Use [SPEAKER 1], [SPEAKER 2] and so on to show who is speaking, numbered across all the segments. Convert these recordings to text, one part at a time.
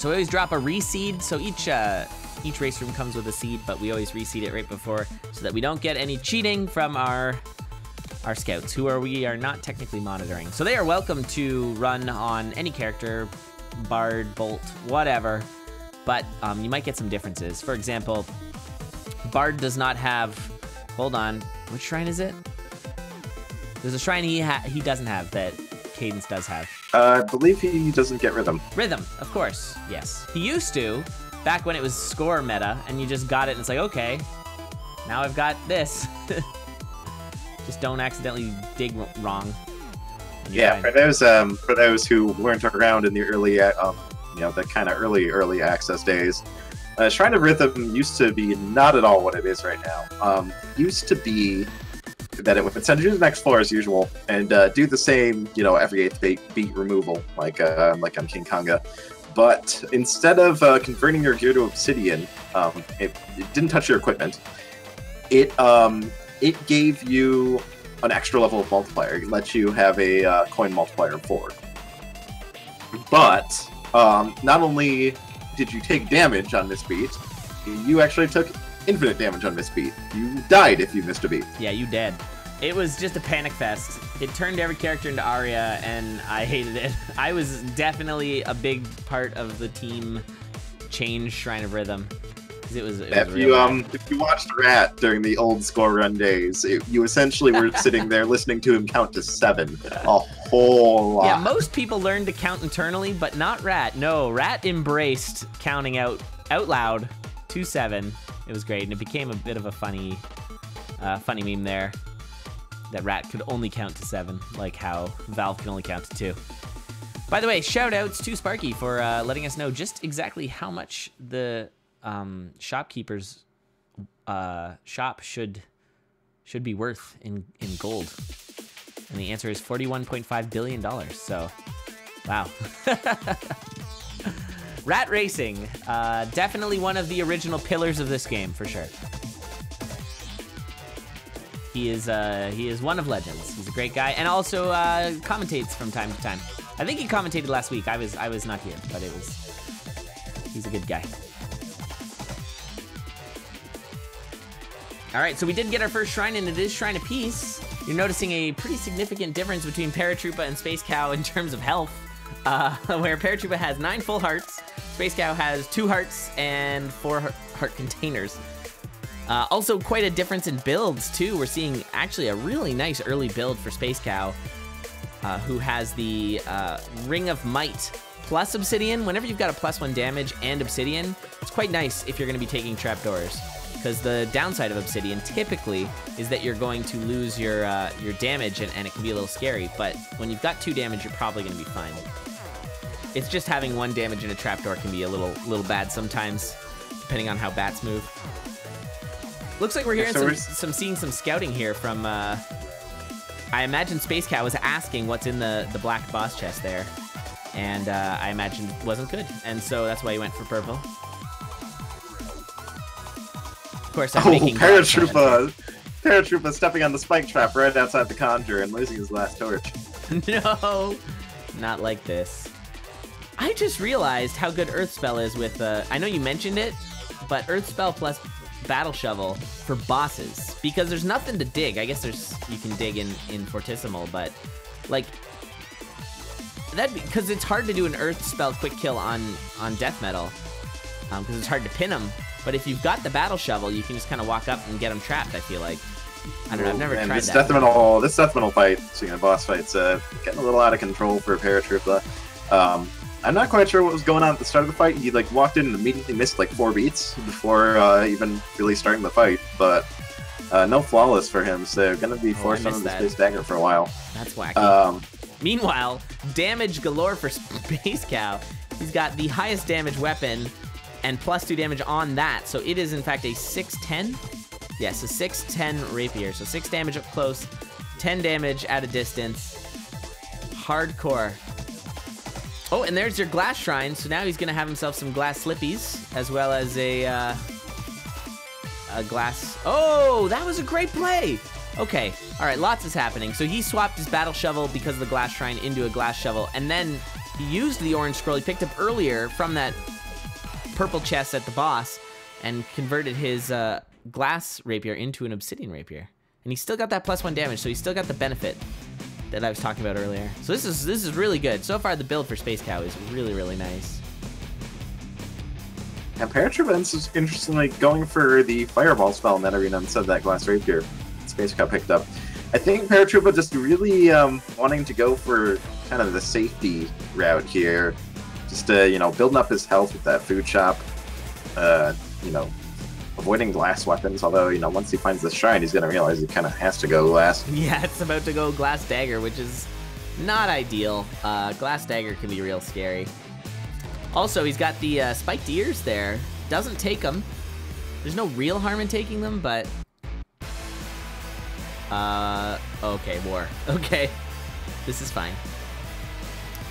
[SPEAKER 1] So we always drop a reseed. So each race room comes with a seed, but we always reseed it right before so that we don't get any cheating from our scouts, who we are not technically monitoring. So they are welcome to run on any character, Bard, Bolt, whatever, but you might get some differences. For example, Bard does not have, hold on, which shrine is it? There's a shrine he doesn't have that Cadence does have.
[SPEAKER 2] I believe he doesn't get Rhythm.
[SPEAKER 1] Rhythm, of course, yes. He used to, back when it was score meta, and you just got it and it's like, okay, now I've got this. Just don't accidentally dig wrong.
[SPEAKER 2] Yeah, for those who weren't around in the early, the kind of early access days, Shrine of Rhythm used to be not at all what it is right now. It used to be that it would send you to the next floor as usual and do the same, every 8th beat removal, like on King Konga. But instead of converting your gear to obsidian, it didn't touch your equipment. It gave you an extra level of multiplier. It lets you have a coin multiplier of 4. But not only did you take damage on this beat, you actually took infinite damage on this beat. You died if you missed a beat.
[SPEAKER 1] Yeah, you dead. It was just a panic fest. It turned every character into Arya, and I hated it. I was definitely a big part of the team change Shrine of Rhythm.
[SPEAKER 2] If you watched Rat during the old score run days, you essentially were sitting there listening to him count to 7 a whole lot.
[SPEAKER 1] Yeah, most people learned to count internally, but not Rat. No, Rat embraced counting out loud to 7. It was great, and it became a bit of a funny meme there, that Rat could only count to 7, like how Valve can only count to 2. By the way, shout-outs to Sparky for letting us know just exactly how much the shopkeeper's shop should be worth in gold, and the answer is $41.5 billion. So, wow. Rat Racing, definitely one of the original pillars of this game for sure. He is one of legends. He's a great guy, and also commentates from time to time. I think he commentated last week. I was not here, but he's a good guy. All right, so we did get our first shrine, and it is Shrine of Peace. You're noticing a pretty significant difference between Paratroopa and Space Cow in terms of health, where Paratroopa has 9 full hearts, Space Cow has 2 hearts and 4 heart containers. Also, quite a difference in builds, too. We're seeing actually a really nice early build for Space Cow, who has the Ring of Might plus Obsidian. Whenever you've got a +1 damage and Obsidian, it's quite nice if you're going to be taking trapdoors. Because the downside of Obsidian typically is that you're going to lose your damage, and it can be a little scary. But when you've got 2 damage, you're probably going to be fine. It's just having 1 damage in a trapdoor can be a little bad sometimes, depending on how bats move. Looks like we're hearing seeing some scouting here from. I imagine Space Cow was asking what's in the black boss chest there, and I imagine it wasn't good, and so that's why he went for purple. Of course, I'm making
[SPEAKER 2] Paratroopa stepping on the spike trap right outside the Conjure and losing his last torch.
[SPEAKER 1] No, not like this. I just realized how good Earth Spell is with, I know you mentioned it, but Earth Spell plus Battle Shovel for bosses, because there's nothing to dig. I guess you can dig in Fortissimo, but like because it's hard to do an Earth Spell quick kill on Death Metal, because it's hard to pin them. But if you've got the Battle Shovel, you can just kind of walk up and get them trapped, I feel like. I don't know, I've never tried
[SPEAKER 2] this
[SPEAKER 1] that.
[SPEAKER 2] This Death Metal fight, speaking of boss fights, getting a little out of control for Paratroopa. I'm not quite sure what was going on at the start of the fight. He walked in and immediately missed 4 beats before even really starting the fight. But no flawless for him, so gonna be forced onto the Space Dagger for a while.
[SPEAKER 1] That's wacky. Meanwhile, damage galore for Space Cow. He's got the highest damage weapon and +2 damage on that. So it is, in fact, a 610? Yes, a 610 rapier. So 6 damage up close, 10 damage at a distance. Hardcore. Oh, and there's your glass shrine. So now he's going to have himself some glass slippies, as well as a glass... Oh, that was a great play! Okay, all right, lots is happening. So he swapped his battle shovel because of the glass shrine into a glass shovel, and then he used the orange scroll he picked up earlier from that purple chest at the boss and converted his glass rapier into an obsidian rapier. And he's still got that +1 damage, so he's still got the benefit that I was talking about earlier. So this is really good. So far, the build for Space Cow is really, really nice.
[SPEAKER 2] And Paratroopa is interestingly going for the Fireball spell in that arena instead of that glass rapier Space Cow picked up. I think Paratroopa just really wanting to go for kind of the safety route here. Just, you know, building up his health with that food shop. You know, avoiding glass weapons, although, you know, once he finds the shrine, he's going to realize he kind of has to go glass.
[SPEAKER 1] Yeah, it's about to go glass dagger, which is not ideal. Glass dagger can be real scary. Also, he's got the spiked ears there. Doesn't take them. There's no real harm in taking them, but... okay, war. Okay. This is fine.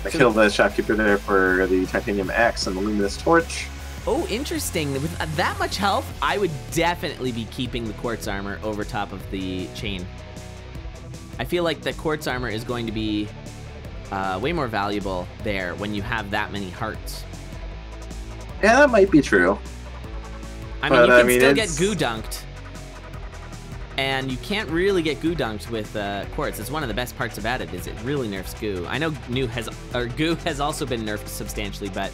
[SPEAKER 2] I killed the shopkeeper there for the titanium axe and the luminous torch.
[SPEAKER 1] Oh, interesting. With that much health, I would definitely be keeping the quartz armor over top of the chain. I feel like the quartz armor is going to be way more valuable there when you have that many hearts.
[SPEAKER 2] Yeah, that might be true.
[SPEAKER 1] I mean, you can still get goo dunked. And you can't really get goo dunked with quartz. It's one of the best parts about it, is it really nerfs goo. I know goo has also been nerfed substantially, but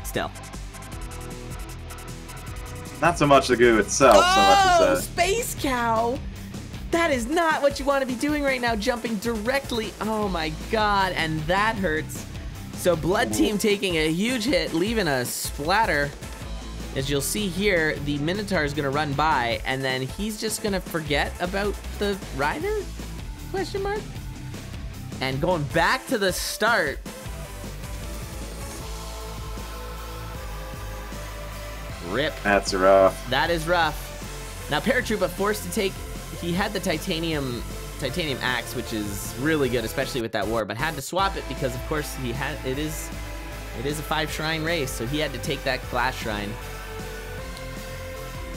[SPEAKER 1] still.
[SPEAKER 2] Not so much the goo itself, so much as
[SPEAKER 1] Space Cow! That is not what you want to be doing right now, jumping directly. Oh my god, and that hurts. So Blood Team taking a huge hit, leaving a splatter. As you'll see here, the Minotaur is going to run by, and then he's just going to forget about the rider? Question mark? And going back to the start. Rip.
[SPEAKER 2] That's rough.
[SPEAKER 1] That is rough. Now Paratroopa forced to take, he had the titanium axe, which is really good, especially with that war, but had to swap it because of course it is a 5 shrine race, so he had to take that glass shrine.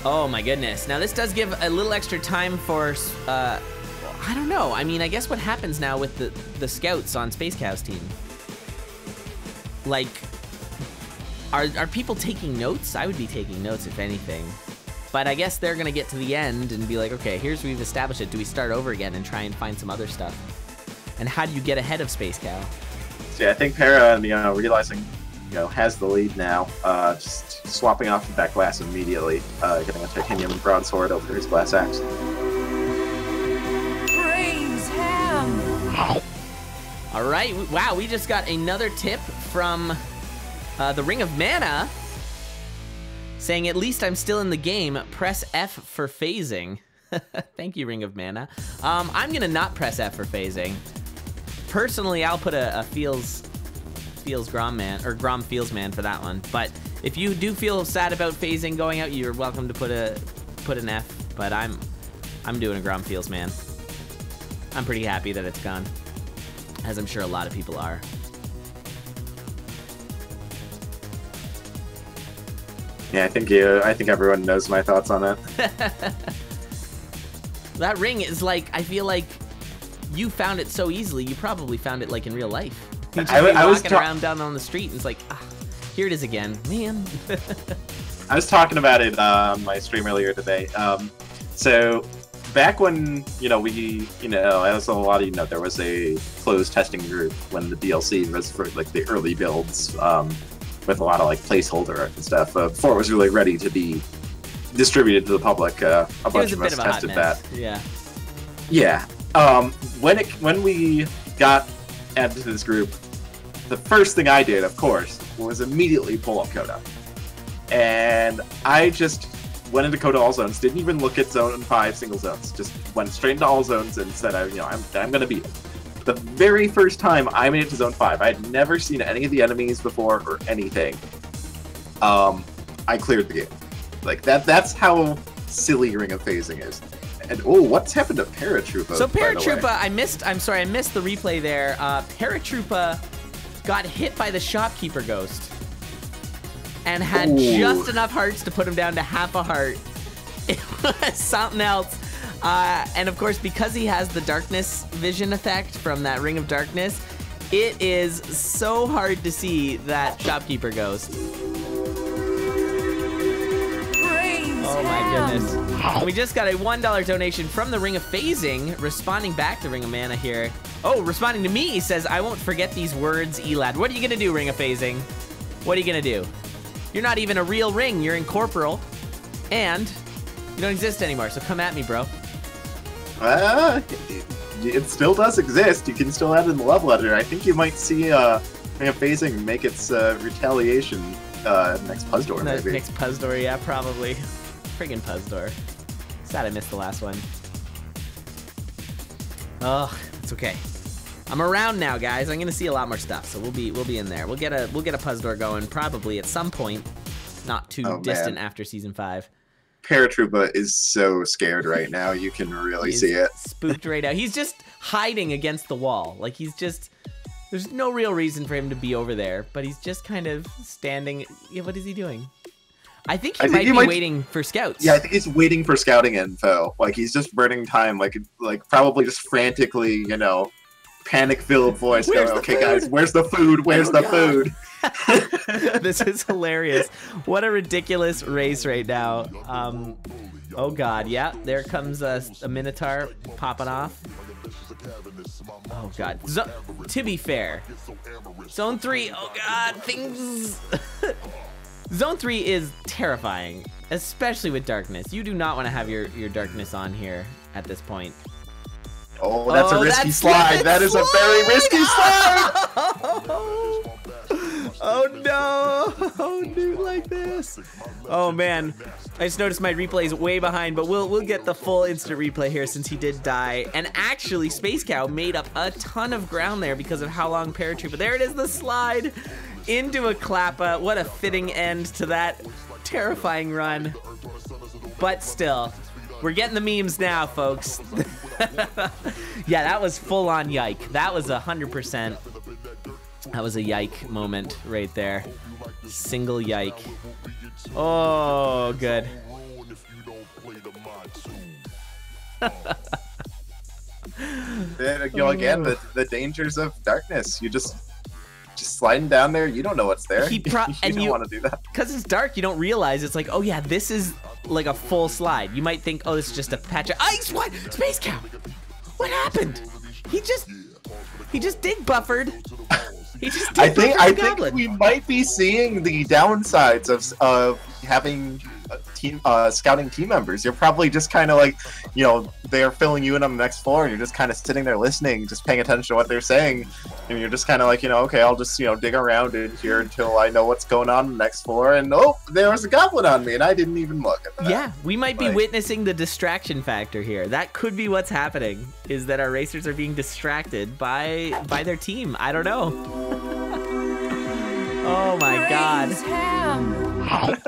[SPEAKER 1] Oh my goodness. Now this does give a little extra time for, I don't know. I mean, I guess what happens now with the scouts on Space Cow's team? Like, are people taking notes? I would be taking notes if anything. But I guess they're gonna get to the end and be like, okay, we've established it. Do we start over again and try and find some other stuff? And how do you get ahead of Space Cow?
[SPEAKER 2] So yeah, I think Para, you know, realizing, you know, has the lead now. Just swapping off that glass immediately, getting a titanium broadsword over his glass axe.
[SPEAKER 3] Praise him!
[SPEAKER 1] All right, wow, we just got another tip from the Ring of Mana, saying, at least I'm still in the game. Press F for phasing. Thank you, Ring of Mana. I'm gonna not press F for phasing. Personally, I'll put a feels Grom man, or Grom feels man for that one. But if you do feel sad about phasing going out, you're welcome to put an F. But I'm doing a Grom feels man. I'm pretty happy that it's gone, as I'm sure a lot of people are.
[SPEAKER 2] Yeah, I think everyone knows my thoughts on it.
[SPEAKER 1] That ring is like, I feel like you found it so easily. You probably found it like in real life. You just be walking around down on the street and it's like, here it is again, man.
[SPEAKER 2] I was talking about it on my stream earlier today. So back when, you know, as a lot of you know, there was a closed testing group when the DLC was for like the early builds, with a lot of like placeholder art and stuff, before it was really ready to be distributed to the public. A bunch of us tested that.
[SPEAKER 1] Yeah.
[SPEAKER 2] Yeah. When we got added to this group, the first thing I did, of course, was immediately pull up Coda. And I just went into Coda all zones, didn't even look at Zone 5 single zones, just went straight into all zones and said, I'm gonna beat it. The very first time I made it to Zone 5, I had never seen any of the enemies before or anything. I cleared the game. Like that's how silly Ring of Phasing is. And oh, what's happened to Paratroopa?
[SPEAKER 1] So Paratroopa, I missed the replay there. Paratroopa got hit by the shopkeeper ghost and had just enough hearts to put him down to half a heart. It was something else. And of course, because he has the darkness vision effect from that Ring of Darkness, it is so hard to see that shopkeeper ghost. Oh my goodness. We just got a $1 donation from the Ring of Phasing, responding back to Ring of Mana here. Oh, responding to me, he says, I won't forget these words, Elad. What are you gonna do, Ring of Phasing? What are you gonna do? You're not even a real ring, you're incorporeal, and you don't exist anymore, so come at me, bro.
[SPEAKER 2] It still does exist. You can still add in the love letter. I think you might see Ring of Phasing make its retaliation next Puzdor, maybe.
[SPEAKER 1] Next Puzdor, yeah, probably. Friggin' Puzdor. Sad I missed the last one. Oh, it's okay. I'm around now, guys. I'm gonna see a lot more stuff, so we'll be in there. We'll get a Puzdor going probably at some point, not too distant after season 5.
[SPEAKER 2] Paratroopa is so scared right now. You can really see it.
[SPEAKER 1] Spooked right now. He's just hiding against the wall. Like he's just. There's no real reason for him to be over there, but he's just kind of standing. Yeah, what is he doing? I think he might be waiting for scouts.
[SPEAKER 2] Yeah, I think he's waiting for scouting info. Like he's just burning time. Like probably just frantically, you know, panic-filled voice going, "Okay, guys, where's the food? Where's the food?"
[SPEAKER 1] This is hilarious. What a ridiculous race right now. Oh god, yeah, there comes a Minotaur popping off. Oh god. To be fair, Zone 3, oh god, things... Zone 3 is terrifying, especially with darkness. You do not want to have your darkness on here at this point.
[SPEAKER 2] Oh, that's a risky slide. That is a very risky slide!
[SPEAKER 1] Oh no! Oh, dude, like this. Oh man, I just noticed my replay is way behind, but we'll get the full instant replay here since he did die. And actually, Space Cow made up a ton of ground there because of how long Paratroopa. There it is, the slide into a Klappa. What a fitting end to that terrifying run. But still, we're getting the memes now, folks. Yeah, that was full on yike. That was 100%. That was a yike moment right there. Single yike. Oh, good.
[SPEAKER 2] There you go again, the dangers of darkness. You just sliding down there, you don't know what's there. You don't want to do that.
[SPEAKER 1] Because it's dark, you don't realize. It's like, oh yeah, this is like a full slide. You might think, oh, this is just a patch of ice. What? Space Cow! What happened? He just dig buffered.
[SPEAKER 2] I think we might be seeing the downsides of having scouting team members. You're probably just kind of like, you know, they're filling you in on the next floor, and you're just kind of sitting there listening, just paying attention to what they're saying, and you're just kind of like, you know, okay, I'll just, you know, dig around in here until I know what's going on in the next floor, and oh, there was a goblin on me, and I didn't even look at that.
[SPEAKER 1] Yeah, we might be witnessing the distraction factor here. That could be what's happening, is that our racers are being distracted by their team. I don't know. Oh my god.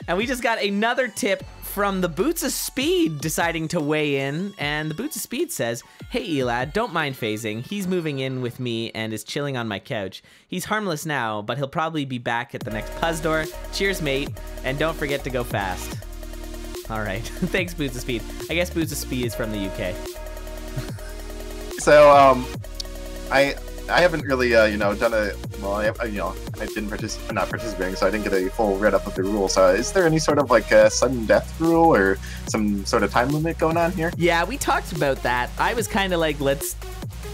[SPEAKER 1] And we just got another tip from the Boots of Speed deciding to weigh in. And the Boots of Speed says, hey Elad, don't mind phasing. He's moving in with me and is chilling on my couch. He's harmless now, but he'll probably be back at the next Puzdor. Cheers, mate. And don't forget to go fast. All right. Thanks, Boots of Speed. I guess Boots of Speed is from the UK.
[SPEAKER 2] So, I haven't really, you know, done a, well, I didn't not participating, so I didn't get a full read-up of the rules. Is there any sort of, like, sudden death rule or some sort of time limit going on here?
[SPEAKER 1] Yeah, we talked about that. I was kind of like, let's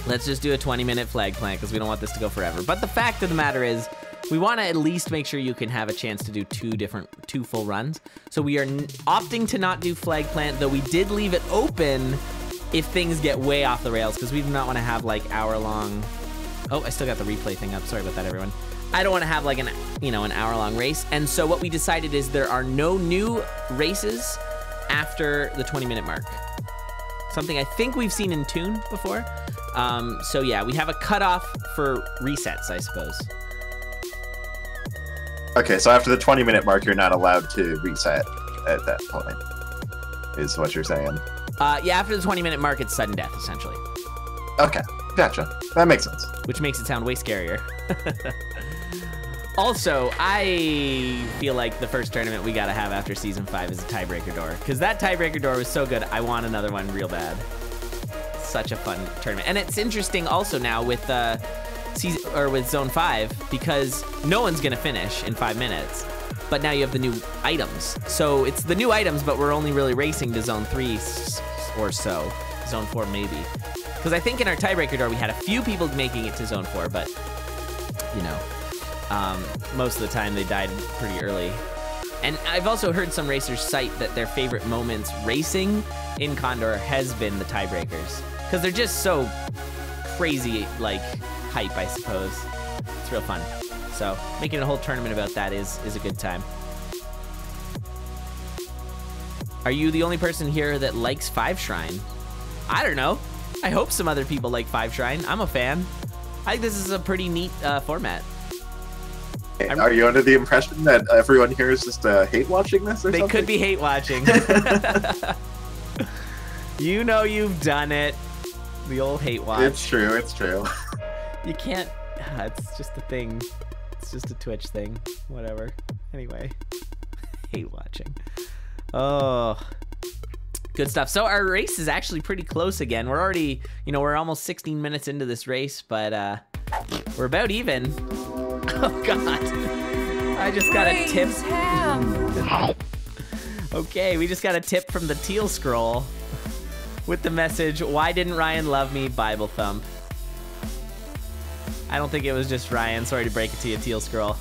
[SPEAKER 1] just do a 20-minute flag plant because we don't want this to go forever. But the fact of the matter is, we want to at least make sure you can have a chance to do two full runs. So we are opting to not do flag plant, though we did leave it open if things get way off the rails, because we do not want to have, like, hour-long... Oh, I still got the replay thing up. Sorry about that, everyone. I don't want to have like an hour-long race. And so what we decided is there are no new races after the 20-minute mark. Something I think we've seen in Toon before. So yeah, we have a cutoff for resets, I suppose.
[SPEAKER 2] Okay, so after the 20-minute mark, you're not allowed to reset at that point, is what you're saying.
[SPEAKER 1] Yeah, after the 20-minute mark, it's sudden death, essentially.
[SPEAKER 2] Okay. Gotcha. That makes sense.
[SPEAKER 1] Which makes it sound way scarier. Also, I feel like the first tournament we gotta have after Season 5 is a Tiebreaker Door. Because that Tiebreaker Door was so good, I want another one real bad. Such a fun tournament. And it's interesting also now with with Zone 5 because no one's gonna finish in 5 minutes. But now you have the new items. So it's the new items, but we're only really racing to Zone 3 or so. Zone 4 maybe. Because I think in our tiebreaker door we had a few people making it to Zone 4, but you know, most of the time they died pretty early. And I've also heard some racers cite that their favorite moments racing in Condor has been the tiebreakers. Because they're just so crazy, like, hype, I suppose. It's real fun. So making a whole tournament about that is a good time. Are you the only person here that likes 5 Shrine? I don't know. I hope some other people like 5 Shrine. I'm a fan. I think this is a pretty neat format.
[SPEAKER 2] Are you under the impression that everyone here is just hate watching this or something?
[SPEAKER 1] They could be hate watching. You know you've done it. The old hate watch.
[SPEAKER 2] It's true, it's true.
[SPEAKER 1] You can't... it's just a thing. It's just a Twitch thing. Whatever. Anyway. Hate watching. Oh... Good stuff. So our race is actually pretty close again. We're already, you know, we're almost 16 minutes into this race, but we're about even. Oh God. I just got a tip. Okay, we just got a tip from the Teal Scroll with the message, "Why didn't Ryan love me? Bible thump." I don't think it was just Ryan. Sorry to break it to you, Teal Scroll.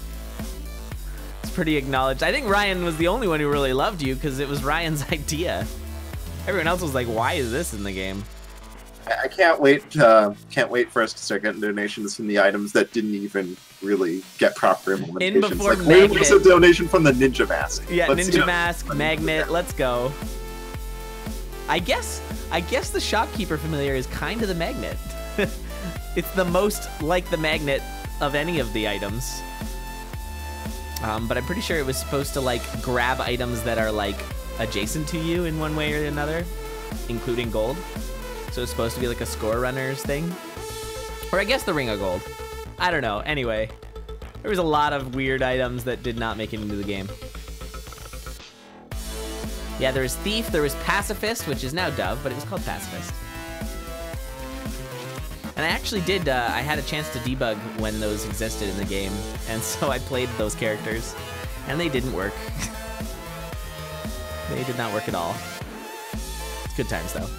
[SPEAKER 1] It's pretty acknowledged. I think Ryan was the only one who really loved you because it was Ryan's idea. Everyone else was like, "Why is this in the game?"
[SPEAKER 2] I can't wait. Can't wait for us to start getting donations from the items that didn't even really get proper implementations.
[SPEAKER 1] In before
[SPEAKER 2] like,
[SPEAKER 1] Magnet.
[SPEAKER 2] where's a donation from the Ninja Mask?
[SPEAKER 1] Yeah,
[SPEAKER 2] Let's
[SPEAKER 1] Ninja Mask, Magnet. Let's go. I guess the Shopkeeper Familiar is kind of the Magnet. It's the most like the Magnet of any of the items. But I'm pretty sure it was supposed to like grab items that are like adjacent to you in one way or another, including gold. So it's supposed to be like a score runners thing. Or I guess the Ring of Gold. I don't know. Anyway, there was a lot of weird items that did not make it into the game. Yeah, there was Thief, there was Pacifist, which is now Dove, but it was called Pacifist. And I actually did, I had a chance to debug when those existed in the game, and so I played those characters, and they didn't work. They did not work at all. It's good times, though.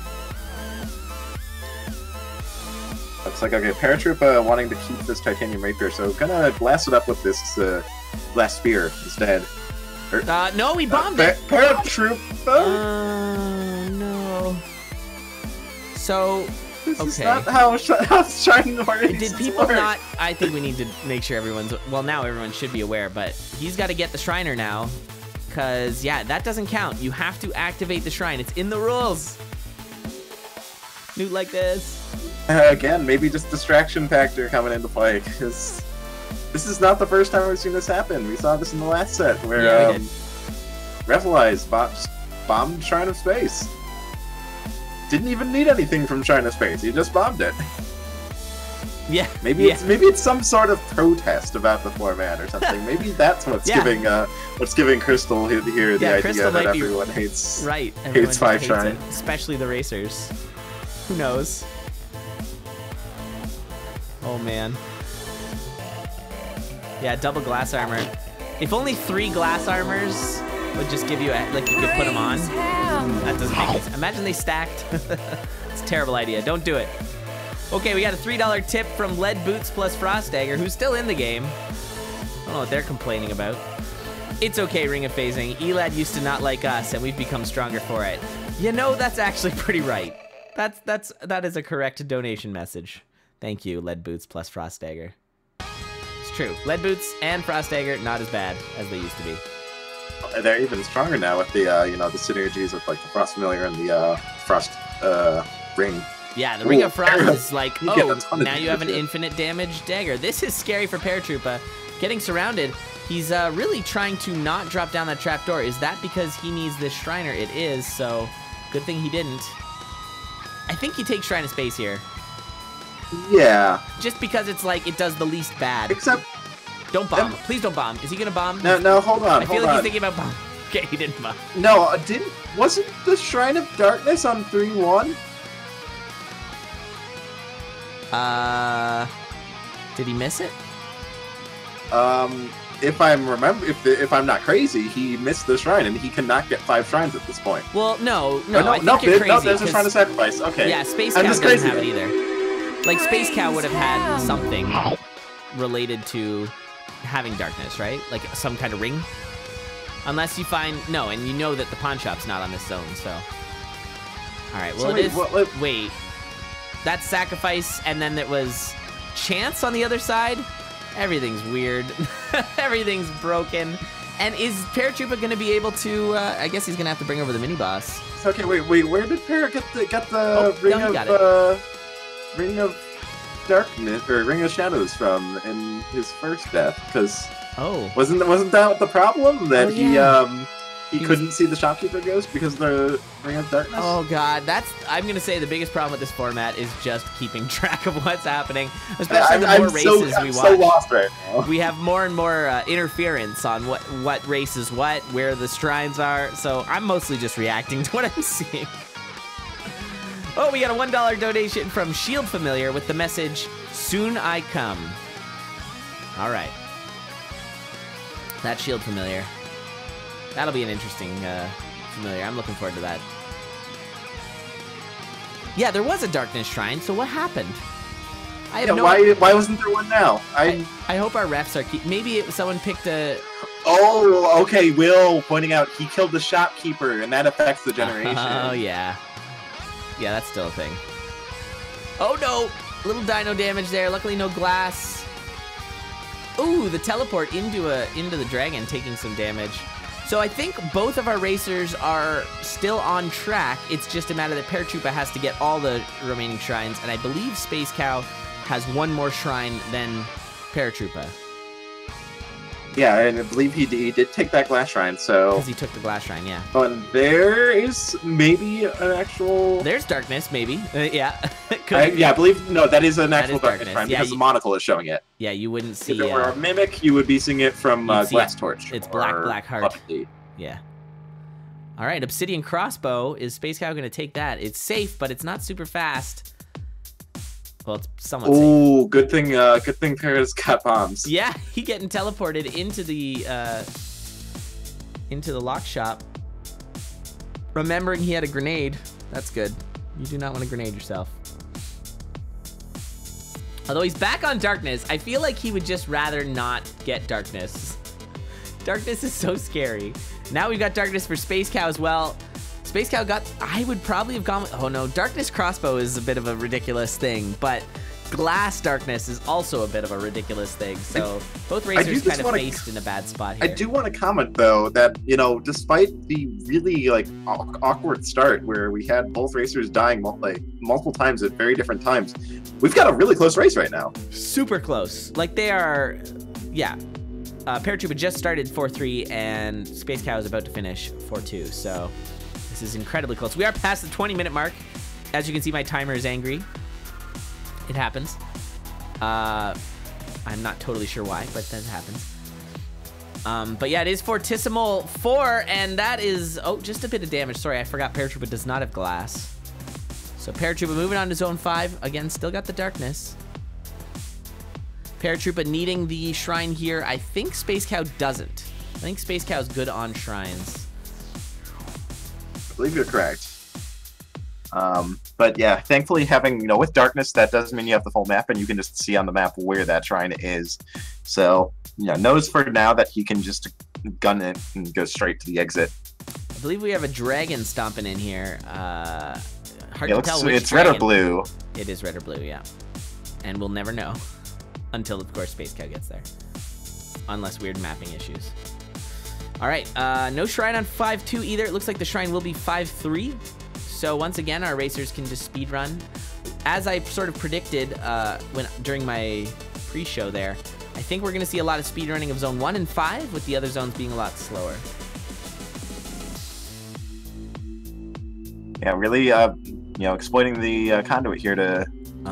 [SPEAKER 2] Looks like, okay, Paratroopa wanting to keep this Titanium Rapier, so gonna blast it up with this Blast Spear instead.
[SPEAKER 1] No, we bombed it!
[SPEAKER 2] Paratroopa!
[SPEAKER 1] No. So,
[SPEAKER 2] This
[SPEAKER 1] okay.
[SPEAKER 2] is not how Shining Warriors
[SPEAKER 1] Did people not... I think we need to make sure everyone's... Well, now everyone should be aware, but he's got to get the Shriner now. Because, yeah, that doesn't count. You have to activate the Shrine. It's in the rules. Newt like this.
[SPEAKER 2] Again, maybe just distraction factor coming into play, because this is not the first time we've seen this happen. We saw this in the last set, where Revelize bombed Shrine of Space. Didn't even need anything from Shrine of Space. He just bombed it.
[SPEAKER 1] Yeah.
[SPEAKER 2] Maybe it's some sort of protest about the format or something. Maybe that's what's giving Crystal here the idea
[SPEAKER 1] Crystal
[SPEAKER 2] that everyone hates.
[SPEAKER 1] Right.
[SPEAKER 2] Hates 5 Shrine,
[SPEAKER 1] especially the racers. Who knows? Oh man. Yeah, double glass armor. If only 3 glass armors would just give you like you could put them on. That doesn't make sense. Imagine they stacked. It's a terrible idea. Don't do it. Okay, we got a $3 tip from Lead Boots plus Frost Dagger, who's still in the game. I don't know what they're complaining about. It's okay, Ring of Phasing. Elad used to not like us, and we've become stronger for it. You know, that's actually pretty right. That is a correct donation message. Thank you, Lead Boots plus Frost Dagger. It's true. Lead Boots and Frost Dagger, not as bad as they used to be.
[SPEAKER 2] They're even stronger now with the the synergies with like the Frost Familiar and the Frost Ring.
[SPEAKER 1] Yeah, the Ring of Frost is like, oh, now you have an
[SPEAKER 2] damage.
[SPEAKER 1] infinite damage dagger. This is scary for Paratroopa. Getting surrounded, he's really trying to not drop down that trapdoor. Is that because he needs this Shriner? It is, so good thing he didn't. I think he takes Shrine of Space here.
[SPEAKER 2] Yeah.
[SPEAKER 1] Just because it's like, it does the least bad.
[SPEAKER 2] Except...
[SPEAKER 1] Don't bomb. Please don't bomb. Is he gonna bomb?
[SPEAKER 2] No, hold on,
[SPEAKER 1] I feel like he's thinking about bomb. Okay, he didn't bomb.
[SPEAKER 2] No, wasn't the Shrine of Darkness on 3-1?
[SPEAKER 1] Did he miss it?
[SPEAKER 2] If I'm not crazy, he missed the shrine, and he cannot get 5 shrines at this point.
[SPEAKER 1] Well, no,
[SPEAKER 2] I think
[SPEAKER 1] you're crazy.
[SPEAKER 2] No, there's a shrine of sacrifice. Okay.
[SPEAKER 1] Yeah, Space Cow doesn't have it either. Like, Space Cow would have had something related to having darkness, right? Like some kind of ring. Unless you find and you know that the pawn shop's not on this zone, so. All right. Well, so wait, that's sacrifice, and then it was chance on the other side. Everything's weird. Everything's broken. And is Paratroopa going to be able to? I guess he's going to have to bring over the mini boss.
[SPEAKER 2] Okay, wait. Where did Para get the ring of darkness or ring of shadows from in his first death? Because wasn't that the problem that he couldn't see the shopkeeper ghost because of the ring of darkness?
[SPEAKER 1] Oh god, I'm gonna say the biggest problem with this format is just keeping track of what's happening, especially the more races we watch.
[SPEAKER 2] I'm so lost right now.
[SPEAKER 1] We have more and more interference on what race is what, where the shrines are. So I'm mostly just reacting to what I'm seeing. Oh, we got a $1 donation from Shield Familiar with the message, "Soon I come." All right. That Shield Familiar. That'll be an interesting familiar. I'm looking forward to that. Yeah, there was a darkness shrine, so what happened? I have
[SPEAKER 2] why wasn't there one now?
[SPEAKER 1] I hope our refs are maybe someone picked a...
[SPEAKER 2] Oh, okay, Will pointing out he killed the shopkeeper, and that affects the generation.
[SPEAKER 1] Oh, yeah. Yeah, that's still a thing. Oh, no! Little dino damage there. Luckily, no glass. Ooh, the teleport into the dragon, taking some damage. So I think both of our racers are still on track. It's just a matter that Paratroopa has to get all the remaining shrines, and I believe Space Cow has one more shrine than Paratroopa.
[SPEAKER 2] Yeah, and I believe he did take that glass shrine, so...
[SPEAKER 1] Because he took the glass shrine, yeah.
[SPEAKER 2] Oh, and there is maybe an actual...
[SPEAKER 1] There's darkness, maybe. Yeah.
[SPEAKER 2] I believe... No, that is an actual darkness shrine, because the monocle is showing it.
[SPEAKER 1] Yeah, you wouldn't see...
[SPEAKER 2] If it were a mimic, you would be seeing it from Glass Torch.
[SPEAKER 1] It's Black Heart. Yeah. All right, Obsidian Crossbow. Is Space Cow going to take that? It's safe, but it's not super fast. Well, it's somewhat safe.
[SPEAKER 2] Oh, good thing Para's got bombs.
[SPEAKER 1] Yeah, he getting teleported into the lock shop. Remembering he had a grenade. That's good. You do not want to grenade yourself. Although he's back on darkness, I feel like he would just rather not get darkness. Darkness is so scary. Now we've got darkness for Space Cow as well. Space Cow I would probably have gone with, oh no, Darkness Crossbow is a bit of a ridiculous thing, but Glass Darkness is also a bit of a ridiculous thing, so both racers kind of faced in a bad spot here.
[SPEAKER 2] I do want to comment, though, that, despite the really, awkward start where we had both racers dying, multiple times at very different times, we've got a really close race right now.
[SPEAKER 1] Super close. Like, they are, yeah. Paratroopa just started 4-3, and Space Cow is about to finish 4-2, so... This is incredibly close. We are past the 20-minute mark. As you can see, my timer is angry. It happens. I'm not totally sure why, but that happens. But yeah, it is Fortissimo 4, and that is... Oh, just a bit of damage. Sorry, I forgot Paratroopa does not have glass. So Paratroopa moving on to Zone 5. Again, still got the darkness. Paratroopa needing the shrine here. I think Space Cow doesn't. I think Space Cow is good on shrines.
[SPEAKER 2] I believe you're correct. But yeah, thankfully having, with darkness, that does mean you have the full map and you can just see on the map where that shrine is. So, knows for now that he can just gun it and go straight to the exit.
[SPEAKER 1] I believe we have a dragon stomping in here. Hard to tell which
[SPEAKER 2] it's
[SPEAKER 1] dragon.
[SPEAKER 2] Red or blue.
[SPEAKER 1] It is red or blue, yeah. And we'll never know until, of course, Space Cow gets there. Unless weird mapping issues. All right, no shrine on 5-2 either. It looks like the shrine will be 5-3. So once again, our racers can just speed run. As I sort of predicted during my pre-show there, I think we're going to see a lot of speed running of Zone 1 and 5, with the other zones being a lot slower.
[SPEAKER 2] Yeah, really, exploiting the conduit here to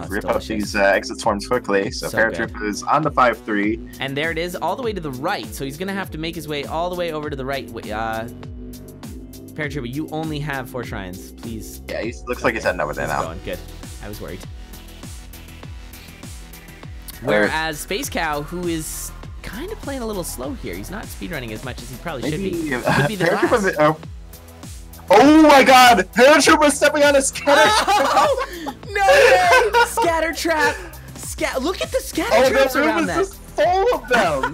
[SPEAKER 2] rip up these exit swarms quickly. So Paratroopa is on the 5-3.
[SPEAKER 1] And there it is, all the way to the right. So he's going to have to make his way all the way over to the right. Paratroopa, you only have 4 shrines. Please.
[SPEAKER 2] Yeah, he looks like he's heading over there now.
[SPEAKER 1] Good. I was worried. Whereas Space Cow, who is kind of playing a little slow here, he's not speedrunning as much as he probably should be. Could be the glass.
[SPEAKER 2] Oh my god! Paratrooper stepping on a scatter trap!
[SPEAKER 1] Oh, no way! Scatter trap! Look at the scatter traps around that.
[SPEAKER 2] Just full of them!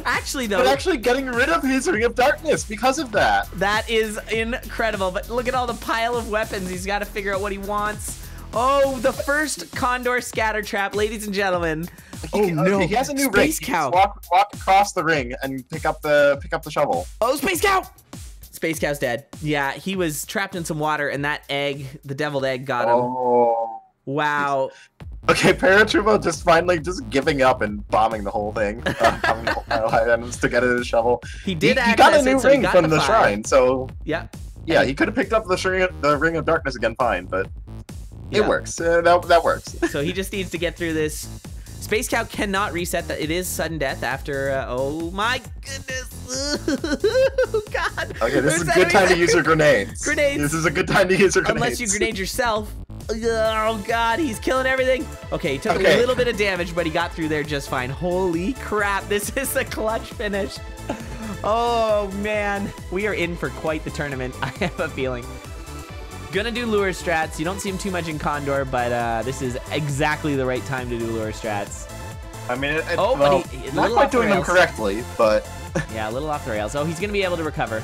[SPEAKER 1] Actually, though...
[SPEAKER 2] But actually getting rid of his Ring of Darkness because of that.
[SPEAKER 1] That is incredible, but look at all the pile of weapons. He's got to figure out what he wants. Oh, the first Condor scatter trap, ladies and gentlemen.
[SPEAKER 2] No! He has a new ring.
[SPEAKER 1] Space Cow.
[SPEAKER 2] Walk across the ring and pick up the shovel.
[SPEAKER 1] Oh, Space Cow! Space Cow's dead. Yeah, he was trapped in some water, and that egg, the deviled egg, got him.
[SPEAKER 2] Oh.
[SPEAKER 1] Wow.
[SPEAKER 2] Okay, Paratroopa just finally giving up and bombing the whole thing. Bombing the whole items to get his shovel.
[SPEAKER 1] He did.
[SPEAKER 2] He got a new ring from the shrine, so
[SPEAKER 1] yeah.
[SPEAKER 2] Yeah, he could have picked up the Ring of Darkness again, fine, but it works. That works.
[SPEAKER 1] So he just needs to get through this. Space Cow cannot reset that. It is sudden death after. Oh my goodness! Oh god!
[SPEAKER 2] Okay, this is a good time to use your grenades.
[SPEAKER 1] Grenades.
[SPEAKER 2] This is a good time to use your grenades.
[SPEAKER 1] Unless you grenade yourself. Oh god, he's killing everything. Okay, he took a little bit of damage, but he got through there just fine. Holy crap! This is a clutch finish. Oh man, we are in for quite the tournament. I have a feeling. Gonna do lure strats. You don't see him too much in Condor, but this is exactly the right time to do lure strats.
[SPEAKER 2] I mean,
[SPEAKER 1] but he
[SPEAKER 2] not quite doing them correctly, but
[SPEAKER 1] yeah, a little off the rails. Oh, he's gonna be able to recover.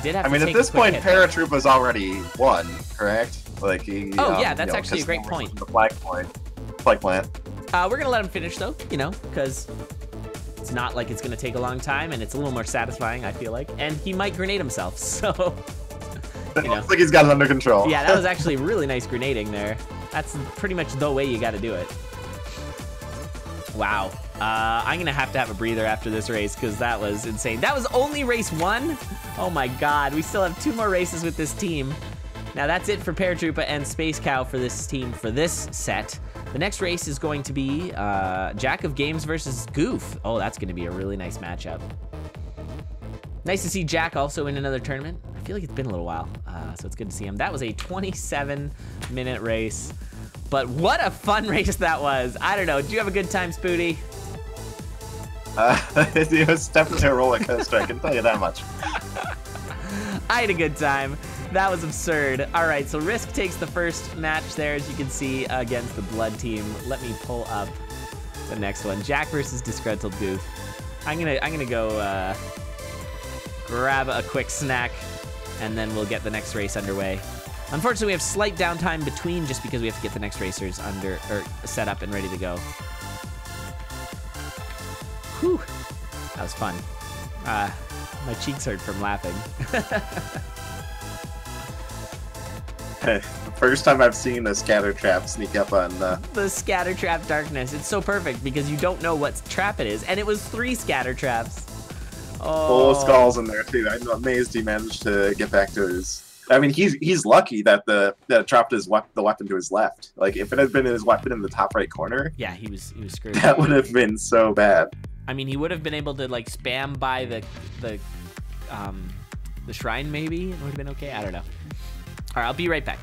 [SPEAKER 1] Did have.
[SPEAKER 2] I mean, at this point, Paratroopa's already won, correct? Like he.
[SPEAKER 1] Oh yeah, that's actually a great point.
[SPEAKER 2] The flag plant.
[SPEAKER 1] We're gonna let him finish though, because it's not like it's gonna take a long time, and it's a little more satisfying, I feel like. And he might grenade himself, so.
[SPEAKER 2] It looks like he's got it under control.
[SPEAKER 1] Yeah, that was actually really nice grenading there. That's pretty much the way you got to do it. Wow. I'm going to have a breather after this race because that was insane. That was only race 1? Oh my god. We still have 2 more races with this team. Now that's it for Paratroopa and Space Cow for this team for this set. The next race is going to be Jack of Games versus Goof. Oh, that's going to be a really nice matchup. Nice to see Jack also in another tournament. I feel like it's been a little while, so it's good to see him. That was a 27-minute race, but what a fun race that was. I don't know. Did you have a good time, Spooty?
[SPEAKER 2] It was definitely a roller coaster, I can tell you that much.
[SPEAKER 1] I had a good time. That was absurd. All right, so Risk takes the first match there, as you can see, against the Blood team. Let me pull up the next one. Jack versus Disgruntled Goof. I'm gonna go grab a quick snack, and then we'll get the next race underway. Unfortunately, we have slight downtime between just because we have to get the next racers set up and ready to go. Whew, that was fun. My cheeks hurt from laughing.
[SPEAKER 2] First time I've seen a scatter trap sneak up on
[SPEAKER 1] the scatter trap darkness. It's so perfect because you don't know what trap it is, and it was 3 scatter traps. Oh.
[SPEAKER 2] Full of skulls in there too. I'm amazed he managed to get back to his. I mean, he's lucky that that dropped the weapon to his left. Like if it had been his weapon in the top right corner,
[SPEAKER 1] yeah, he was screwed.
[SPEAKER 2] That would have been so bad.
[SPEAKER 1] I mean, he would have been able to like spam by the shrine. Maybe it would have been okay. I don't know. All right, I'll be right back.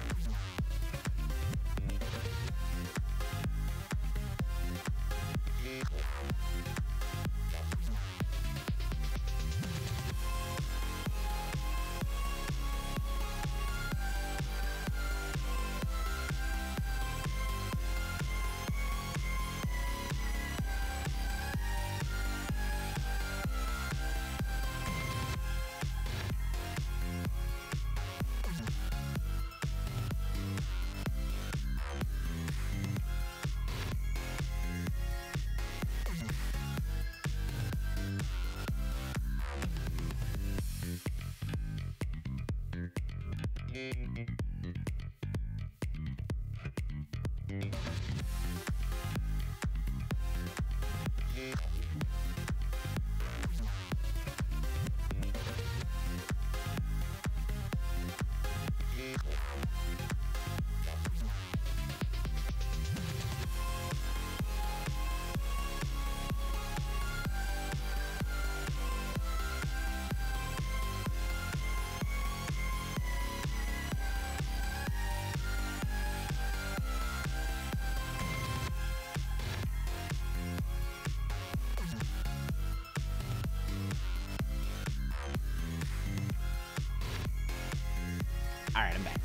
[SPEAKER 1] All right, I'm back.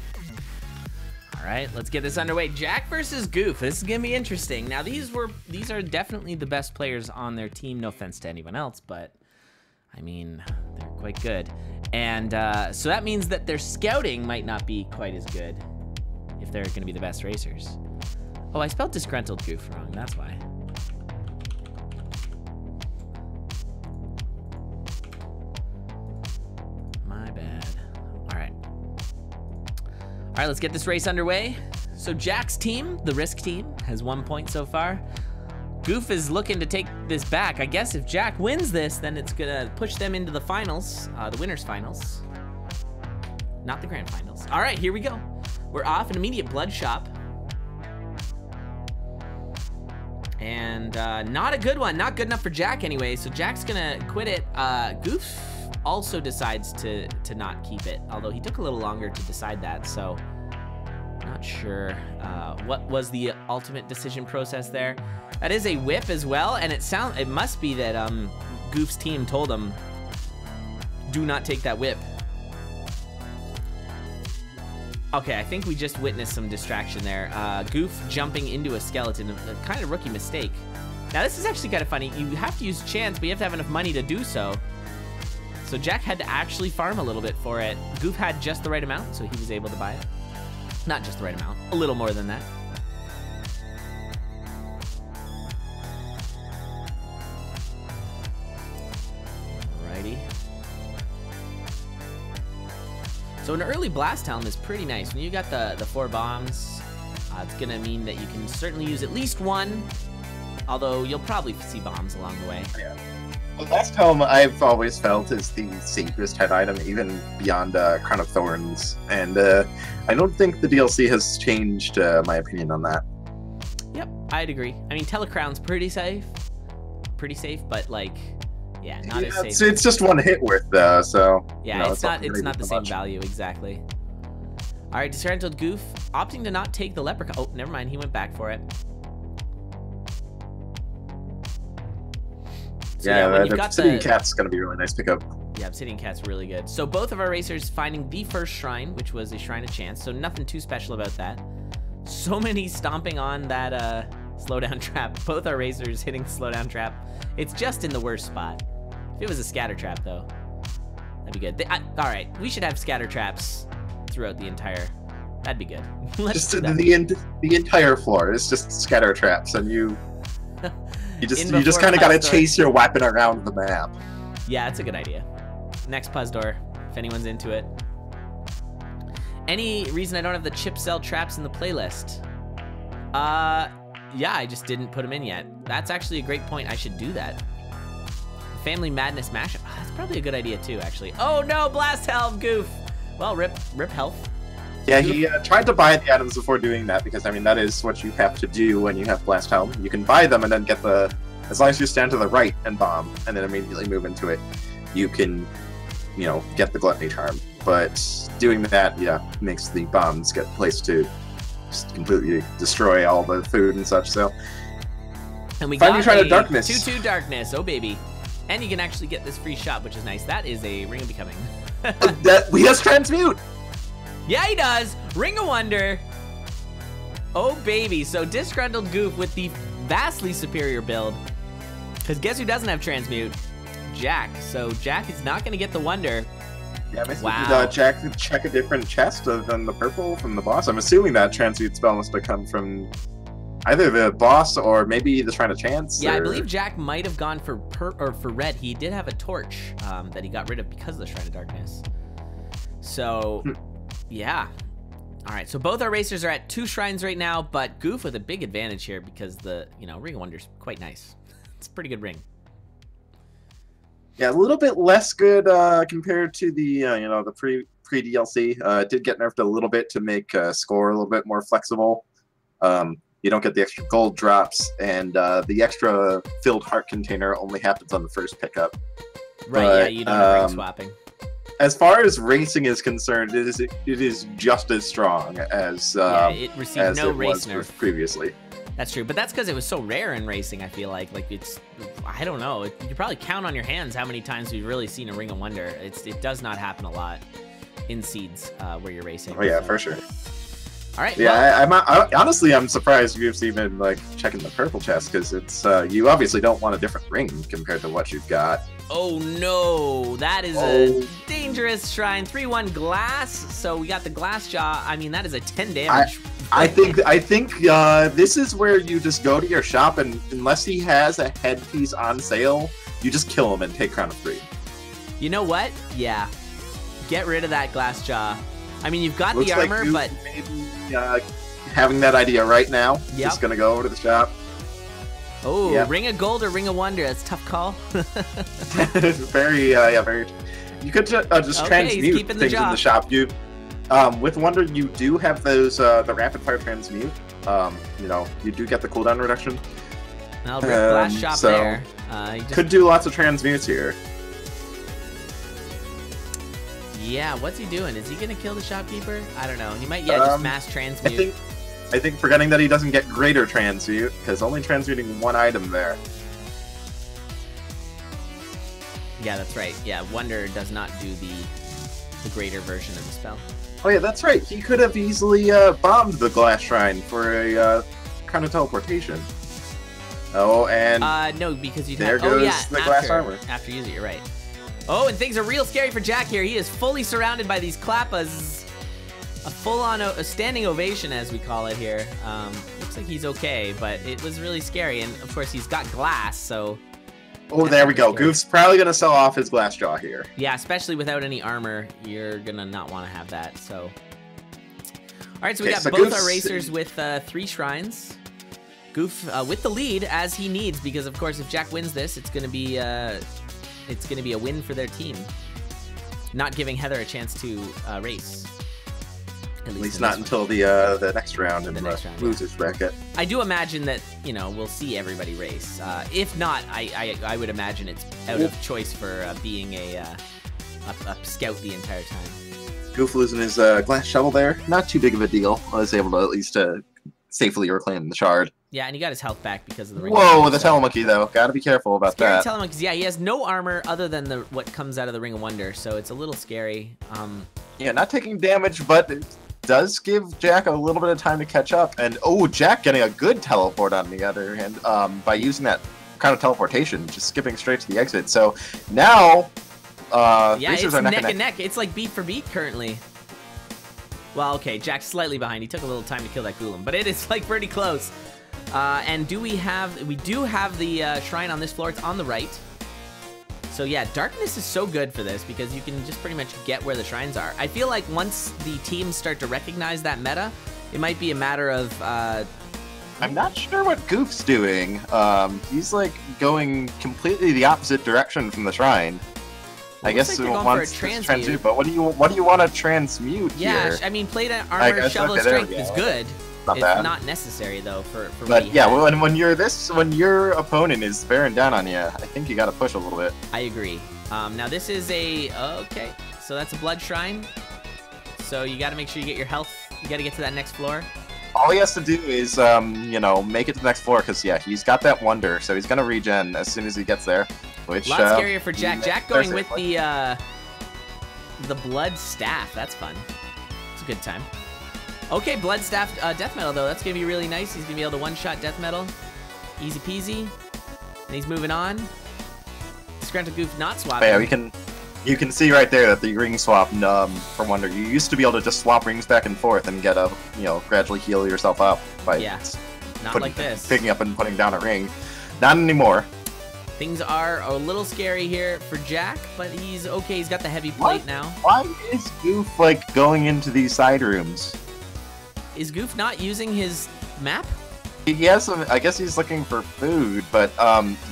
[SPEAKER 1] All right, let's get this underway. Jack versus Goof. This is gonna be interesting. Now, these are definitely the best players on their team. No offense to anyone else, but I mean, they're quite good. And so that means that their scouting might not be quite as good if they're gonna be the best racers. Oh, I spelled disgruntled Goof wrong. That's why. My bad. All right. All right, let's get this race underway. So Jack's team, the Risk team, has 1 point so far. Goof is looking to take this back. I guess if Jack wins this, then it's gonna push them into the finals, the winners finals. Not the grand finals. All right, here we go. We're off, an immediate blood shop. And not a good one, not good enough for Jack anyway, so Jack's gonna quit it. Goof also decides to not keep it, although he took a little longer to decide that, so not sure what was the ultimate decision process there. That is a whip as well, and it must be that Goof's team told him, do not take that whip. Okay, I think we just witnessed some distraction there. Goof jumping into a skeleton, a kind of rookie mistake. Now this is actually kind of funny. You have to use chance, but you have to have enough money to do so. So Jack had to actually farm a little bit for it. Goof had just the right amount, so he was able to buy it. Not just the right amount, a little more than that. Alrighty. So an early blast helm is pretty nice. When you got the 4 bombs, it's gonna mean that you can certainly use at least one, although you'll probably see bombs along the way.
[SPEAKER 2] Yeah. The Blast Helm I've always felt is the safest head item, even beyond Crown of Thorns, and I don't think the DLC has changed my opinion on that.
[SPEAKER 1] Yep, I'd agree. I mean, Telecrown's pretty safe, but like, yeah, not as safe.
[SPEAKER 2] It's just one hit worth though, so
[SPEAKER 1] yeah,
[SPEAKER 2] you know,
[SPEAKER 1] it's not the same value exactly. All right, Disgruntled Goof opting to not take the leprechaun. Oh, never mind, he went back for it. So
[SPEAKER 2] yeah,
[SPEAKER 1] when
[SPEAKER 2] the Obsidian Cat's gonna be a really nice pickup.
[SPEAKER 1] Yeah, Obsidian Cat's really good. So both of our racers finding the first shrine, which was a Shrine of Chance, so nothing too special about that. So many stomping on that slowdown trap. Both our racers hitting the slowdown trap. It's just in the worst spot. If it was a scatter trap, though, that'd be good. All right, we should have scatter traps throughout the entire... That'd be good.
[SPEAKER 2] Just the entire floor is just scatter traps, and you just kind of gotta chase your weapon around the map.
[SPEAKER 1] Yeah, it's a good idea. Next Puzdor, if anyone's into it. Any reason I don't have the chip cell traps in the playlist? Yeah, I just didn't put them in yet. That's actually a great point. I should do that. Family Madness mashup. Oh, that's probably a good idea too, actually. Oh no, Blast Helm, Goof. Well, rip health.
[SPEAKER 2] Yeah, he tried to buy the items before doing that, because I mean that is what you have to do when you have Blast Helm. You can buy them and then get as long as you stand to the right and bomb, and then immediately move into it, you can, you know, get the Gluttony Charm. But doing that, yeah, makes the bombs get placed to just completely destroy all the food and such. So,
[SPEAKER 1] and we got
[SPEAKER 2] Shrine of Darkness.
[SPEAKER 1] 2/2 Darkness. Oh baby, and you can actually get this free shop, which is nice. That is a Ring of Becoming.
[SPEAKER 2] He has Transmute.
[SPEAKER 1] Yeah, he does. Ring of Wonder. Oh, baby. So Disgruntled Goof with the vastly superior build. Because guess who doesn't have Transmute? Jack. So Jack is not going to get the Wonder.
[SPEAKER 2] Yeah, wow. Jack could check a different chest than the purple from the boss. I'm assuming that Transmute spell must have come from either the boss or maybe the Shrine of Chance.
[SPEAKER 1] Yeah, I believe Jack might have gone for red. He did have a torch that he got rid of because of the Shrine of Darkness. So... Yeah. All right, so both our racers are at 2 shrines right now, but Goof with a big advantage here because the, Ring of Wonder's quite nice. It's a pretty good ring.
[SPEAKER 2] Yeah, a little bit less good compared to the, the pre-DLC. It did get nerfed a little bit to make score a little bit more flexible. You don't get the extra gold drops, and the extra filled heart container only happens on the first pickup.
[SPEAKER 1] Right, yeah, you don't have ring swapping.
[SPEAKER 2] As far as racing is concerned, it is just as strong as
[SPEAKER 1] it received no race nerf
[SPEAKER 2] previously.
[SPEAKER 1] That's true, but that's because it was so rare in racing. I feel like I don't know. You probably count on your hands how many times we've really seen a Ring of Wonder. It does not happen a lot. in seeds where you're racing.
[SPEAKER 2] Oh yeah,
[SPEAKER 1] so.
[SPEAKER 2] for sure.
[SPEAKER 1] All right.
[SPEAKER 2] Yeah, honestly, I'm surprised you've even like checking the purple chest because it's you obviously don't want a different ring compared to what you've got.
[SPEAKER 1] Oh no, that is a dangerous shrine. 3/1 glass. So we got the glass jaw. I mean, that is a 10 damage.
[SPEAKER 2] I think this is where you just go to your shop and unless he has a headpiece on sale, you just kill him and take Crown of 3.
[SPEAKER 1] You know what? Yeah. Get rid of that glass jaw. I mean, you've got
[SPEAKER 2] Looks
[SPEAKER 1] the armor,
[SPEAKER 2] like
[SPEAKER 1] but
[SPEAKER 2] maybe having that idea right now.
[SPEAKER 1] Yep.
[SPEAKER 2] Just gonna go over to the shop.
[SPEAKER 1] oh,
[SPEAKER 2] Yep.
[SPEAKER 1] Ring of Gold or Ring of Wonder? That's a tough call.
[SPEAKER 2] very. You could just
[SPEAKER 1] Okay,
[SPEAKER 2] transmute
[SPEAKER 1] he's keeping the
[SPEAKER 2] things in
[SPEAKER 1] job.
[SPEAKER 2] the shop. You, with Wonder, you do have those the rapid fire transmute. You know, you do get the cooldown reduction.
[SPEAKER 1] I'll rip glass shop
[SPEAKER 2] so
[SPEAKER 1] there. He just-
[SPEAKER 2] Could do lots of transmutes here.
[SPEAKER 1] Yeah, what's he doing? Is he gonna kill the shopkeeper? I don't know. He might, just mass transmute.
[SPEAKER 2] I think forgetting that he doesn't get greater transmute because only transmuting one item there.
[SPEAKER 1] Yeah, that's right. Yeah, Wonder does not do the greater version of the spell.
[SPEAKER 2] Oh yeah, that's right. He could have easily bombed the glass shrine for a kind of teleportation. Oh, and
[SPEAKER 1] No, because you
[SPEAKER 2] there
[SPEAKER 1] have,
[SPEAKER 2] goes the glass armor.
[SPEAKER 1] After use it, you're right. Oh, and things are real scary for Jack here. He is fully surrounded by these Klappas. A full-on standing ovation, as we call it here. Looks like he's okay, but it was really scary. And of course, he's got glass, so.
[SPEAKER 2] Oh, there we go.
[SPEAKER 1] Scary.
[SPEAKER 2] Goof's probably gonna sell off his glass jaw here.
[SPEAKER 1] Yeah, especially without any armor, you're gonna not want to have that. So. All right, so we
[SPEAKER 2] Okay,
[SPEAKER 1] got
[SPEAKER 2] so
[SPEAKER 1] both
[SPEAKER 2] Goof's-
[SPEAKER 1] our racers with 3 shrines. Goof with the lead as he needs, because of course, if Jack wins this, it's gonna be a win for their team. Not giving Heather a chance to race.
[SPEAKER 2] At least not until the next round in the
[SPEAKER 1] next round,
[SPEAKER 2] losers bracket.
[SPEAKER 1] I do imagine that, you know, we'll see everybody race. If not, I would imagine it's out of choice for being a scout the entire time.
[SPEAKER 2] Goof losing his glass shovel there, not too big of a deal. I was able to at least safely reclaim the shard.
[SPEAKER 1] Yeah, and he got his health back because of the ring.
[SPEAKER 2] Whoa, the Telemonkey though. Gotta be careful about
[SPEAKER 1] Scary
[SPEAKER 2] that.
[SPEAKER 1] Telemonkeys. Yeah, he has no armor other than what comes out of the Ring of Wonder, so it's a little scary.
[SPEAKER 2] Yeah, not taking damage, but it does give Jack a little bit of time to catch up. And oh, Jack getting a good teleport on the other hand by using that kind of teleportation, just skipping straight to the exit. So now,
[SPEAKER 1] yeah,
[SPEAKER 2] racers
[SPEAKER 1] it's
[SPEAKER 2] are
[SPEAKER 1] neck and neck. It's like beat for beat currently. Well, okay, Jack's slightly behind. He took a little time to kill that Golem, but it is like pretty close. And we do have the shrine on this floor. It's on the right. So yeah, darkness is so good for this because you can just pretty much get where the shrines are. I feel like once the teams start to recognize that meta, it might be a matter of...
[SPEAKER 2] I'm not sure what Goof's doing. He's like going completely the opposite direction from the shrine. I guess
[SPEAKER 1] like
[SPEAKER 2] it wants to transmute, but what do you want to transmute
[SPEAKER 1] yeah,
[SPEAKER 2] here?
[SPEAKER 1] I mean, plate armor, shovel of strength is good.
[SPEAKER 2] Not
[SPEAKER 1] it's
[SPEAKER 2] bad.
[SPEAKER 1] not necessary though for
[SPEAKER 2] But yeah, when your opponent is bearing down on you, I think you got to push a little bit.
[SPEAKER 1] I agree. Now this is okay, so that's a blood shrine. So you got to make sure you get your health. You got to get to that next floor.
[SPEAKER 2] All he has to do is you know, make it to the next floor because yeah, he's got that wonder, so he's gonna regen as soon as he gets there. Which
[SPEAKER 1] a lot scarier for Jack. Jack going with the blood staff. That's fun. It's a good time. Okay, blood staff death metal though. That's gonna be really nice. He's gonna be able to one-shot death metal, easy peasy. And he's moving on. Disgruntled Goof not swapping.
[SPEAKER 2] Yeah, you can see right there that the ring swap for Wonder. You used to be able to just swap rings back and forth and get gradually heal yourself up by
[SPEAKER 1] not like this.
[SPEAKER 2] Picking up and putting down a ring. Not anymore.
[SPEAKER 1] Things are a little scary here for Jack, but he's okay. He's got the heavy plate now.
[SPEAKER 2] Why is Goof like going into these side rooms?
[SPEAKER 1] Is Goof not using his map?
[SPEAKER 2] He has some, I guess he's looking for food, but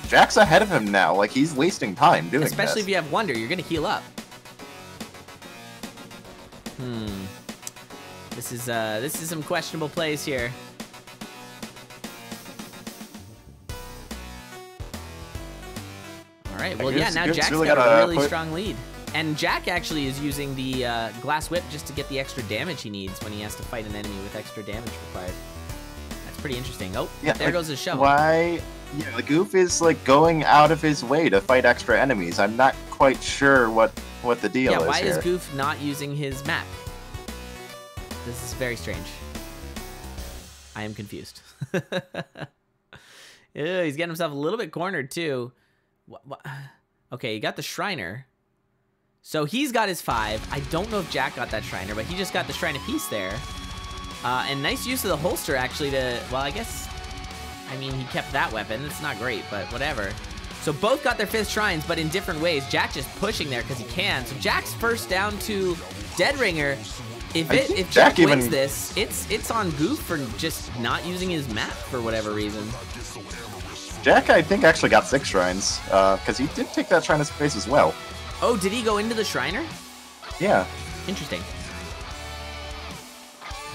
[SPEAKER 2] Jack's ahead of him now. Like he's wasting time doing this.
[SPEAKER 1] Especially if you have Wonder, you're gonna heal up. This is some questionable plays here. All right. Well, yeah. Now Jack's got a really strong lead, and Jack actually is using the glass whip just to get the extra damage he needs when he has to fight an enemy with extra damage required. Pretty interesting. Oh, yeah, there goes his shovel.
[SPEAKER 2] Why? Yeah, the Goof is like going out of his way to fight extra enemies. I'm not quite sure what what the deal is.
[SPEAKER 1] Yeah, why
[SPEAKER 2] here.
[SPEAKER 1] is Goof not using his map? This is very strange. I am confused. Ew, he's getting himself a little bit cornered too. What? Okay, he got the Shriner. So he's got his 5. I don't know if Jack got that Shriner, but he just got the Shrine of Peace there. And nice use of the holster, actually, to... Well, I guess... I mean, he kept that weapon. It's not great, but whatever. So both got their 5th Shrines, but in different ways. Jack just pushing there because he can. So Jack's first down to Deadringer. If Jack wins this, it's on Goof for just not using his map for whatever reason.
[SPEAKER 2] Jack, I think, actually got 6 Shrines, because he did take that Shrine of Space as well.
[SPEAKER 1] Oh, did he go into the Shriner?
[SPEAKER 2] Yeah.
[SPEAKER 1] Interesting.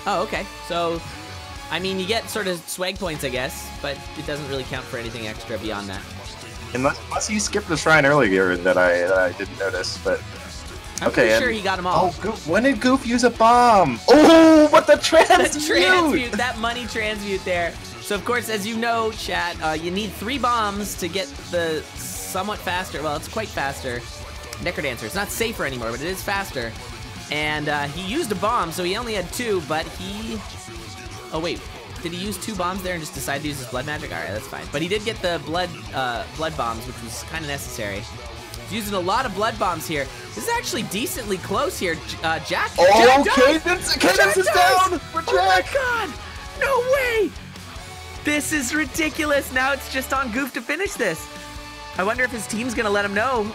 [SPEAKER 1] Oh, okay. So, I mean, you get sort of swag points, I guess, but it doesn't really count for anything extra beyond that.
[SPEAKER 2] Unless he skipped the Shrine earlier that I didn't notice, but...
[SPEAKER 1] I'm
[SPEAKER 2] okay,
[SPEAKER 1] pretty sure he got them all.
[SPEAKER 2] Oh, Goof, when did Goof use a bomb? Oh, but the transmute!
[SPEAKER 1] That money transmute there. So, of course, as you know, chat, you need 3 bombs to get the somewhat faster, well, it's quite faster, Necrodancer. It's not safer anymore, but it is faster. And he used a bomb, so he only had 2, but he... Oh, wait. Did he use 2 bombs there and just decide to use his blood magic? All right, that's fine. But he did get the blood bombs, which was kind of necessary. He's using a lot of blood bombs here. This is actually decently close here. Jack.
[SPEAKER 2] Oh,
[SPEAKER 1] Jack
[SPEAKER 2] Cadence is down for Jack.
[SPEAKER 1] Oh my god! No way! This is ridiculous. Now it's just on Goof to finish this. I wonder if his team's gonna let him know.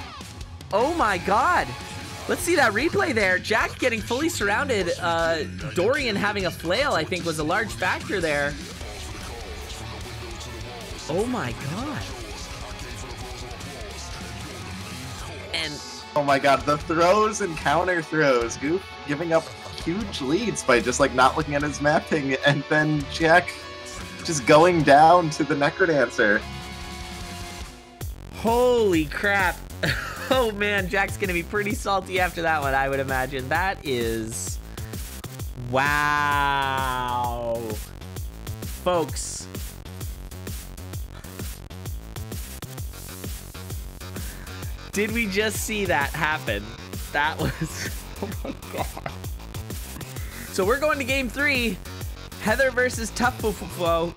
[SPEAKER 1] Oh my god. Let's see that replay there. Jack getting fully surrounded. Dorian having a flail, I think, was a large factor there. Oh my god. And
[SPEAKER 2] oh my god, the throws and counter throws. Goof giving up huge leads by just like not looking at his mapping, and then Jack just going down to the Necrodancer.
[SPEAKER 1] holy crap. Oh man, Jack's gonna be pretty salty after that one, I would imagine. That is... wow. Folks. Did we just see that happen? That was... oh my god. So we're going to game 3. Heather versus Tough Fofofo.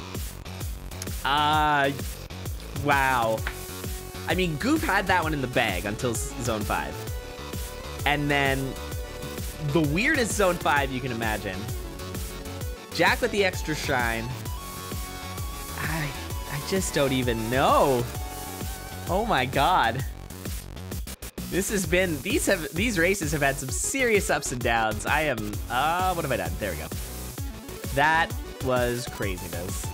[SPEAKER 1] Wow. I mean, Goof had that one in the bag until Zone 5. And then the weirdest Zone 5 you can imagine. Jack with the extra shine. I just don't even know. Oh my god. This has been, these races have had some serious ups and downs. I am, what have I done? There we go. That was craziness.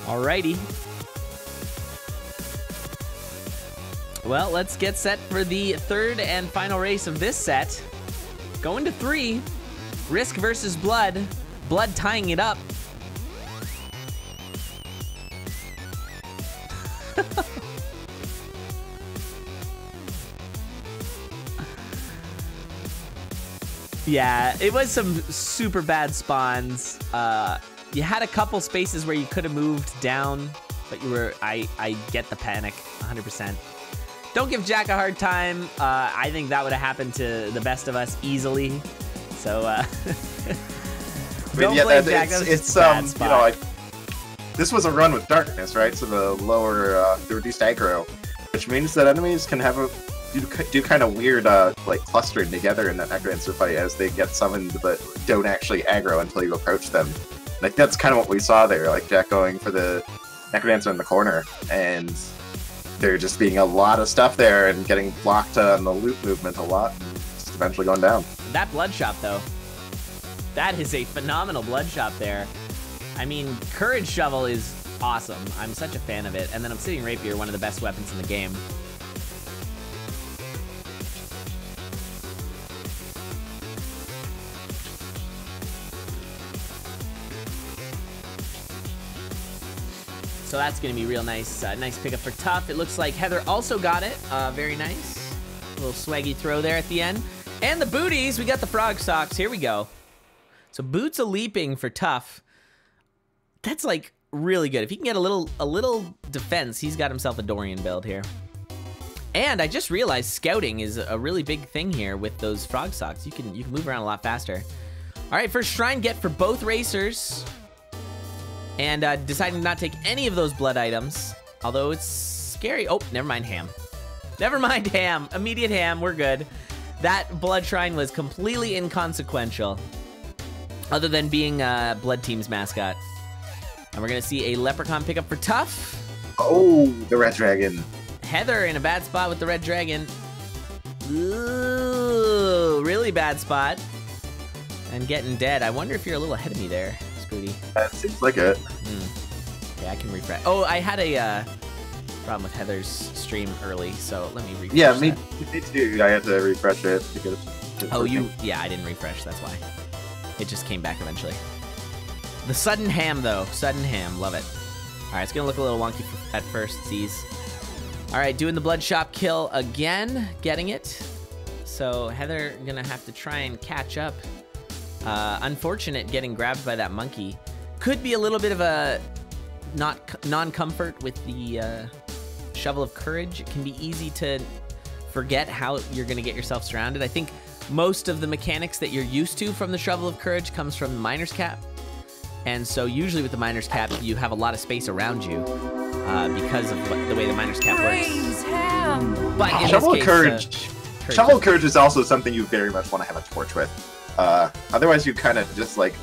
[SPEAKER 1] Alrighty. Well, let's get set for the third and final race of this set. Going to 3. Risk versus Blood. Blood tying it up. Yeah, it was some super bad spawns. You had a couple spaces where you could have moved down, but you were, I get the panic 100%. Don't give Jack a hard time. I think that would have happened to the best of us easily. So, don't blame Jack. That was just a bad spot.
[SPEAKER 2] You know, this was a run with darkness, right? So the lower, the reduced aggro, which means that enemies can have a do kind of weird, like clustering together in that Necrodancer fight as they get summoned, but don't actually aggro until you approach them. And I think that's kind of what we saw there, like Jack going for the Necrodancer in the corner, and there just being a lot of stuff there and getting blocked on the loot movement a lot, and just eventually going down.
[SPEAKER 1] That blood shot, though, that is a phenomenal blood shot there. I mean, Courage Shovel is awesome. I'm such a fan of it. And then Obsidian Rapier, one of the best weapons in the game. So that's going to be real nice. Nice pickup for Tough. It looks like Heather also got it. Very nice. A little swaggy throw there at the end. And the booties. We got the frog socks. Here we go. So Boots a leaping for Tough. That's like really good. If he can get a little defense, he's got himself a Dorian build here. And I just realized scouting is a really big thing here with those frog socks. You can move around a lot faster. All right, first shrine get for both racers. And deciding to not take any of those blood items. Although it's scary. Oh, never mind, ham. Never mind, ham. Immediate ham, we're good. That blood shrine was completely inconsequential. Other than being Blood Team's mascot. And we're gonna see a Leprechaun pickup for Tough.
[SPEAKER 2] Oh, the red dragon.
[SPEAKER 1] Heather in a bad spot with the red dragon. Ooh, really bad spot. And getting dead. I wonder if you're a little ahead of me there, Spooty.
[SPEAKER 2] Seems like it.
[SPEAKER 1] Yeah, I can refresh. Oh, I had a problem with Heather's stream early, so let me refresh.
[SPEAKER 2] Yeah, me too. I had to refresh it because.
[SPEAKER 1] Oh, yeah, I didn't refresh. That's why. It just came back eventually. The sudden ham, though. Sudden ham. Love it. All right, it's going to look a little wonky at first, Z's. All right, doing the blood shop kill again. Getting it. So Heather going to have to try and catch up. Unfortunate getting grabbed by that monkey. Could be a little bit of a non-comfort with the Shovel of Courage. It can be easy to forget how you're going to get yourself surrounded. I think most of the mechanics that you're used to from the Shovel of Courage comes from the Miner's Cap. And so usually with the Miner's Cap, you have a lot of space around you because of the way the Miner's Cap works. But in
[SPEAKER 2] Shovel
[SPEAKER 1] this
[SPEAKER 2] of
[SPEAKER 1] case,
[SPEAKER 2] Courage. Shovel of Courage is also something you very much want to have a torch with. Otherwise, you kind of just like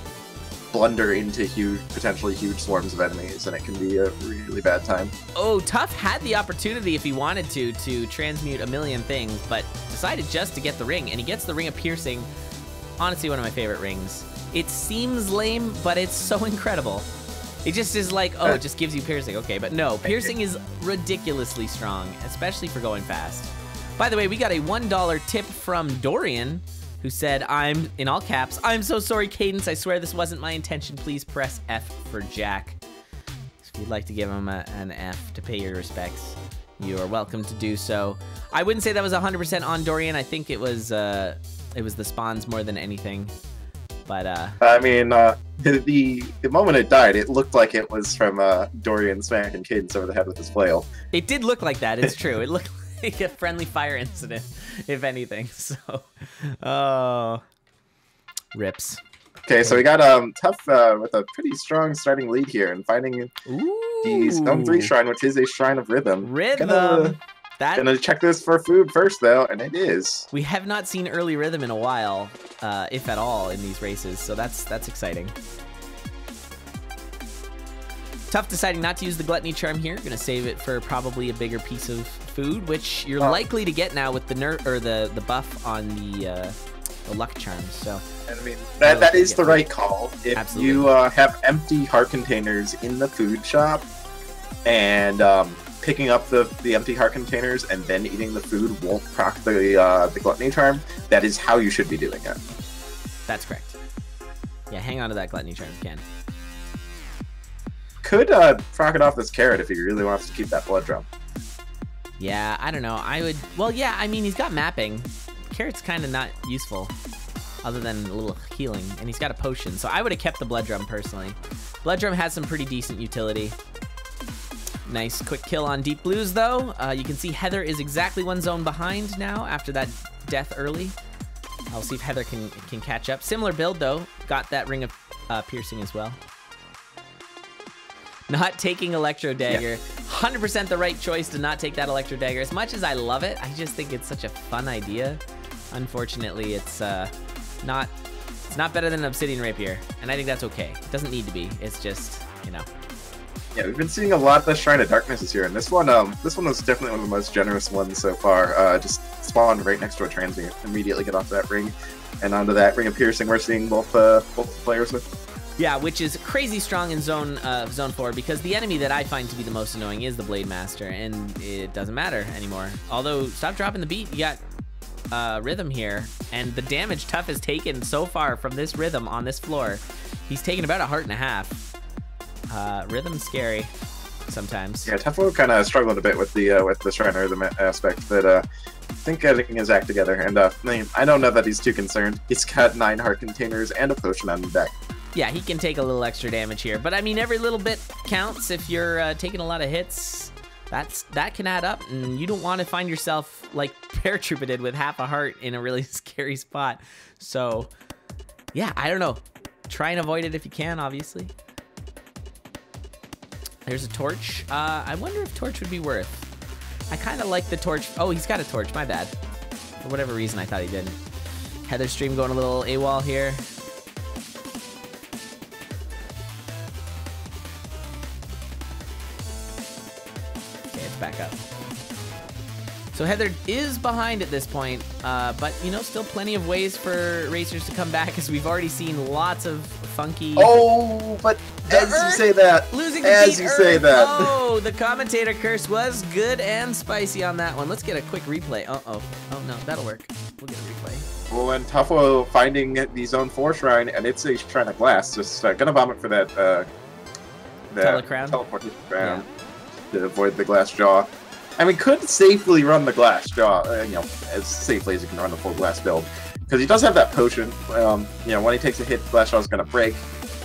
[SPEAKER 2] blunder into potentially huge swarms of enemies, and it can be a really bad time.
[SPEAKER 1] Oh, Tough had the opportunity if he wanted to transmute a million things, but decided just to get the ring, and he gets the Ring of Piercing. Honestly, one of my favorite rings. It seems lame, but it's so incredible. It just is like, oh, it just gives you piercing. Okay, but no, piercing is ridiculously strong, especially for going fast. By the way, we got a $1 tip from Dorian, who said, I'm, in all caps, I'm so sorry, Cadence. I swear this wasn't my intention. Please press F for Jack. So if you'd like to give him an F to pay your respects, you are welcome to do so. I wouldn't say that was 100% on Dorian. I think it was the spawns more than anything. But
[SPEAKER 2] I mean, the moment it died, it looked like it was from Dorian smacking Cadence over the head with his flail.
[SPEAKER 1] It did look like that. It's true. It looked like a friendly fire incident, if anything. So, oh, rips.
[SPEAKER 2] Okay, so we got Tough with a pretty strong starting lead here, and finding the Zone 3 shrine, which is a shrine of rhythm. Gonna check this for food first, though, and it is.
[SPEAKER 1] We have not seen early rhythm in a while, if at all, in these races, so that's exciting. Tough deciding not to use the Gluttony Charm here. Gonna save it for probably a bigger piece of food, which you're likely to get now with the the buff on the Luck Charms. So,
[SPEAKER 2] I mean, that is the right call. If
[SPEAKER 1] Absolutely.
[SPEAKER 2] You have empty heart containers in the food shop, and picking up the empty heart containers and then eating the food won't proc the Gluttony Charm, that is how you should be doing it.
[SPEAKER 1] That's correct. Yeah, hang on to that Gluttony Charm if you can.
[SPEAKER 2] Could proc it off this carrot if he really wants to keep that blood drum.
[SPEAKER 1] Yeah, I don't know. I would... Well, yeah, I mean, he's got mapping. Carrot's kind of not useful, other than a little healing, and he's got a potion, so I would have kept the blood drum personally. Blood drum has some pretty decent utility. Nice quick kill on Deep Blues, though. You can see Heather is exactly one zone behind now after that death early. I'll see if Heather can catch up. Similar build, though. Got that Ring of Piercing as well. Not taking Electro Dagger. 100% the right choice to not take that Electro Dagger. As much as I love it, I just think it's such a fun idea. Unfortunately, it's not better than an Obsidian Rapier, and I think that's okay. It doesn't need to be. It's just, you know.
[SPEAKER 2] Yeah, we've been seeing a lot of the Shrine of Darknesses here, and this one was definitely one of the most generous ones so far. Just spawned right next to a transmute, immediately get off that ring, and onto that Ring of Piercing. We're seeing both players with.
[SPEAKER 1] Yeah, which is crazy strong in Zone 4, because the enemy that I find to be the most annoying is the Blade Master, and it doesn't matter anymore. Although, stop dropping the beat. You got Rhythm here, and the damage Tough has taken so far from this Rhythm on this floor, he's taken about 1.5 hearts. Rhythm's scary sometimes.
[SPEAKER 2] Yeah, Tough kind of struggled a bit with the Shrine Rhythm aspect, but I think getting his act together, and I mean, I don't know that he's too concerned. He's got 9 heart containers and a potion on deck.
[SPEAKER 1] Yeah, he can take a little extra damage here. But I mean, every little bit counts if you're taking a lot of hits. That can add up, and you don't want to find yourself like Paratroopa did with half a heart in a really scary spot. So, yeah, I don't know. Try and avoid it if you can, obviously. There's a torch. I wonder if torch would be worth. I kind of like the torch. Oh, he's got a torch. My bad. For whatever reason, I thought he didn't. Heather Stream going a little AWOL here. Back up. So Heather is behind at this point, but you know, still plenty of ways for racers to come back, as we've already seen lots of funky.
[SPEAKER 2] Oh, but as you say that,
[SPEAKER 1] losing
[SPEAKER 2] as you say that.
[SPEAKER 1] Oh, the commentator curse was good and spicy on that one. Let's get a quick replay. Oh no, that'll work. We'll get a replay.
[SPEAKER 2] Well, and Tuffo finding the Zone 4 shrine, and it's a shrine of glass. Just gonna bomb it for that
[SPEAKER 1] Telecrown?
[SPEAKER 2] teleportation crown. Yeah. To avoid the glass jaw. I mean, could safely run the glass jaw, you know, as safely as you can run the full glass build, because he does have that potion. You know, when he takes a hit, glass jaw is going to break,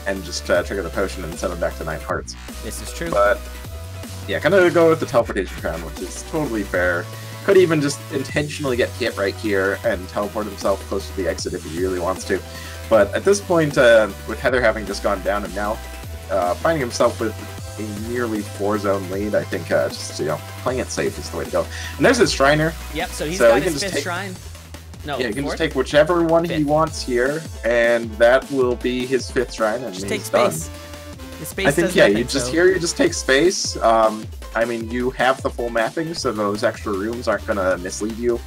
[SPEAKER 2] and just trigger the potion and send him back to 9 hearts.
[SPEAKER 1] This is true.
[SPEAKER 2] But yeah, gonna go with the teleportation crown, which is totally fair. Could even just intentionally get hit right here and teleport himself close to the exit if he really wants to. But at this point, with Heather having just gone down and now finding himself with a nearly 4-zone lead, I think just, you know, playing it safe is the way to go. And there's his Shriner.
[SPEAKER 1] Yep, so he's got his 5th shrine. No,
[SPEAKER 2] yeah, he can just take whichever one he wants here, and that will be his 5th shrine, and
[SPEAKER 1] just
[SPEAKER 2] he's
[SPEAKER 1] take
[SPEAKER 2] done.
[SPEAKER 1] Space. The space
[SPEAKER 2] I think,
[SPEAKER 1] does
[SPEAKER 2] yeah,
[SPEAKER 1] nothing,
[SPEAKER 2] you just
[SPEAKER 1] so.
[SPEAKER 2] here, you just take space. I mean, you have the full mapping, so those extra rooms aren't going to mislead you.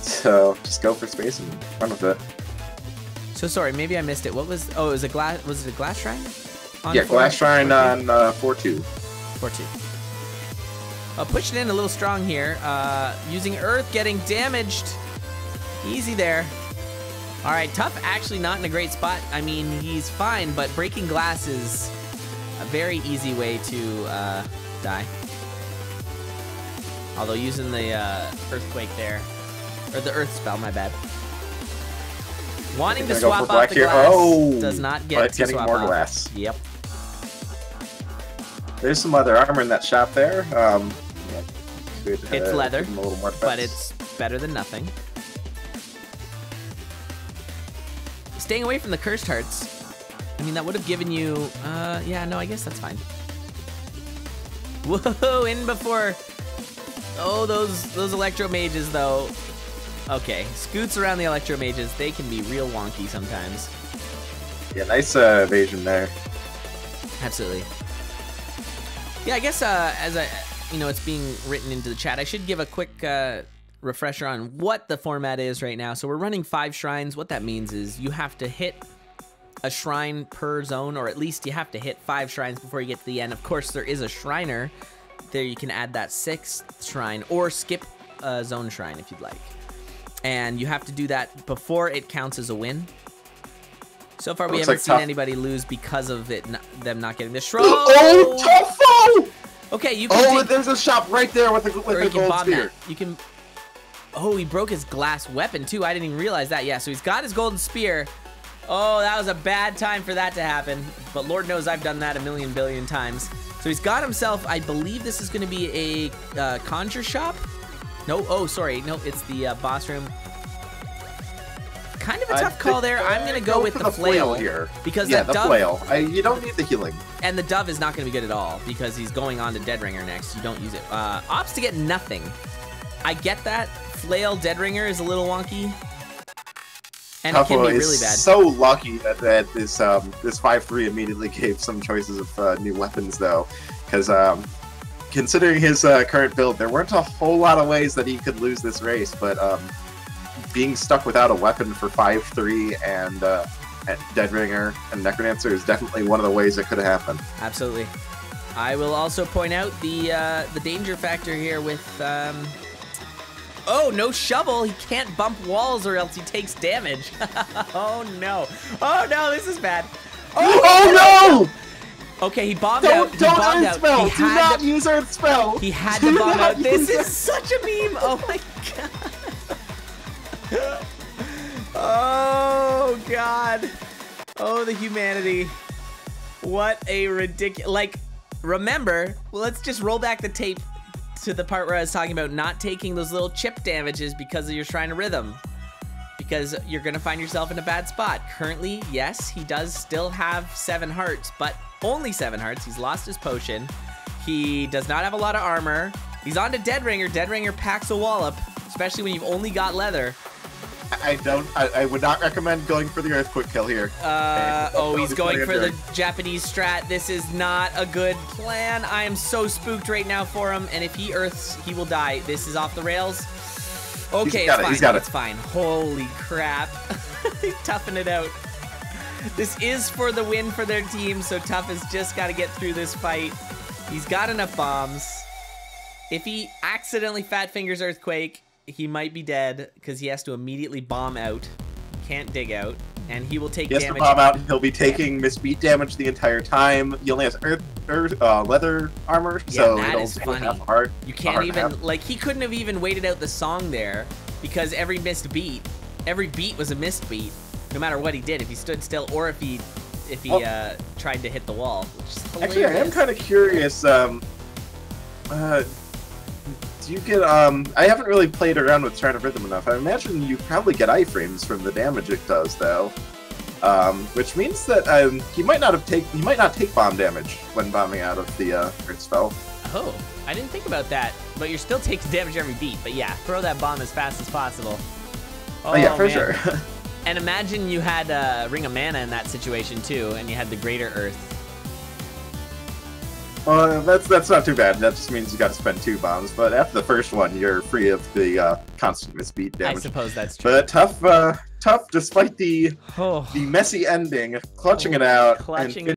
[SPEAKER 2] So just go for space and run with it.
[SPEAKER 1] So sorry, maybe I missed it. What was? Oh, it was a glass. Was it a glass shrine?
[SPEAKER 2] Yeah, glass shrine on 4-2.
[SPEAKER 1] 4-2. Pushing in a little strong here. Using Earth, getting damaged. Easy there. All right, Tough actually not in a great spot. I mean, he's fine, but breaking glass is a very easy way to die. Although using the Earthquake there, or the Earth spell, my bad. Wanting to swap out the glass does not get to
[SPEAKER 2] getting
[SPEAKER 1] swap
[SPEAKER 2] more
[SPEAKER 1] off.
[SPEAKER 2] glass.
[SPEAKER 1] Yep.
[SPEAKER 2] There's some other armor in that shop there. Yeah, could,
[SPEAKER 1] it's leather,
[SPEAKER 2] give him a little more
[SPEAKER 1] but it's better than nothing. Staying away from the cursed hearts. I mean, that would have given you. Yeah, no, I guess that's fine. Whoa, in before. Oh, those electro mages though. Okay, scoots around the electro mages. They can be real wonky sometimes.
[SPEAKER 2] Yeah, nice evasion there.
[SPEAKER 1] Absolutely. Yeah, I guess as it's being written into the chat, I should give a quick refresher on what the format is right now. So we're running 5 shrines. What that means is you have to hit a shrine per zone, or at least you have to hit 5 shrines before you get to the end. Of course, there is a Shriner. There you can add that 6th shrine, or skip a zone shrine if you'd like. And you have to do that before it counts as a win. So far, we haven't seen anybody lose because of it, them not getting the shrine.
[SPEAKER 2] Oh, Tuffo!
[SPEAKER 1] Okay, you can.
[SPEAKER 2] There's a shop right there with a gold spear.
[SPEAKER 1] You can. Oh, he broke his glass weapon too. I didn't even realize that. Yeah, so he's got his golden spear. Oh, that was a bad time for that to happen. But Lord knows I've done that a million billion times. So he's got himself. I believe this is going to be a conjure shop. No, oh, sorry. No, it's the boss room. Kind of a tough call there. I'm going to go with the flail
[SPEAKER 2] here.
[SPEAKER 1] Because
[SPEAKER 2] the
[SPEAKER 1] dove,
[SPEAKER 2] flail. You don't need the healing.
[SPEAKER 1] And the dove is not going to be good at all because he's going on to Deadringer next. You don't use it. Ops to get nothing. I get that. Flail Deadringer is a little wonky. And it can be really bad.
[SPEAKER 2] So lucky that this 5-3 immediately gave some choices of new weapons, though. Because considering his current build, there weren't a whole lot of ways that he could lose this race, but being stuck without a weapon for 5-3 and Deadringer and Necrodancer is definitely one of the ways it could have happened.
[SPEAKER 1] Absolutely. I will also point out the danger factor here with... Oh, no shovel. He can't bump walls or else he takes damage. Oh, no. Oh, no, this is bad.
[SPEAKER 2] Oh, no!
[SPEAKER 1] Okay, he bombed out. He bombed out.
[SPEAKER 2] Spell. Do not use Earth Spell.
[SPEAKER 1] He had to bomb out. This is such a meme. Oh, my God. Oh, God. Oh, the humanity. What a ridiculous... Like, remember, well, let's just roll back the tape to the part where I was talking about not taking those little chip damages because of your Shrine of Rhythm. Because you're going to find yourself in a bad spot. Currently, yes, he does still have 7 hearts, but only 7 hearts. He's lost his potion. He does not have a lot of armor. He's on to Dead Ringer. Dead Ringer packs a wallop, especially when you've only got leather.
[SPEAKER 2] I would not recommend going for the Earthquake kill here.
[SPEAKER 1] Oh, he's going for the Japanese strat. This is not a good plan. I am so spooked right now for him, and if he earths, he will die. This is off the rails. Okay, it's fine. It's fine. Holy crap. Toughing it out. This is for the win for their team, so Tough has just got to get through this fight. He's got enough bombs. If he accidentally Fat Fingers Earthquake, he might be dead because he has to immediately bomb out. Can't dig out. And he will take damage.
[SPEAKER 2] He has to bomb out. He'll be taking misbeat damage the entire time. He only has leather armor, so
[SPEAKER 1] that
[SPEAKER 2] it'll
[SPEAKER 1] is
[SPEAKER 2] take
[SPEAKER 1] funny.
[SPEAKER 2] half a heart.
[SPEAKER 1] You can't even, like, he couldn't have even waited out the song there because every beat was a missed beat, no matter what he did. If he stood still or if he tried to hit the wall. Which is hilarious.
[SPEAKER 2] Actually, I am kind of curious. Do you get, I haven't really played around with Shrine of Rhythm enough. I imagine you probably get iframes from the damage it does, though. Which means that he might not take bomb damage when bombing out of the Earth spell.
[SPEAKER 1] Oh, I didn't think about that. But you're still taking damage every beat. But yeah, throw that bomb as fast as possible.
[SPEAKER 2] Oh yeah, for sure.
[SPEAKER 1] And imagine you had Ring of Mana in that situation too, and you had the Greater Earth.
[SPEAKER 2] That's not too bad. That just means you got to spend 2 bombs. But after the first one, you're free of the constant misbeat damage.
[SPEAKER 1] I suppose that's true.
[SPEAKER 2] But Tough, despite the messy ending, clutching it out.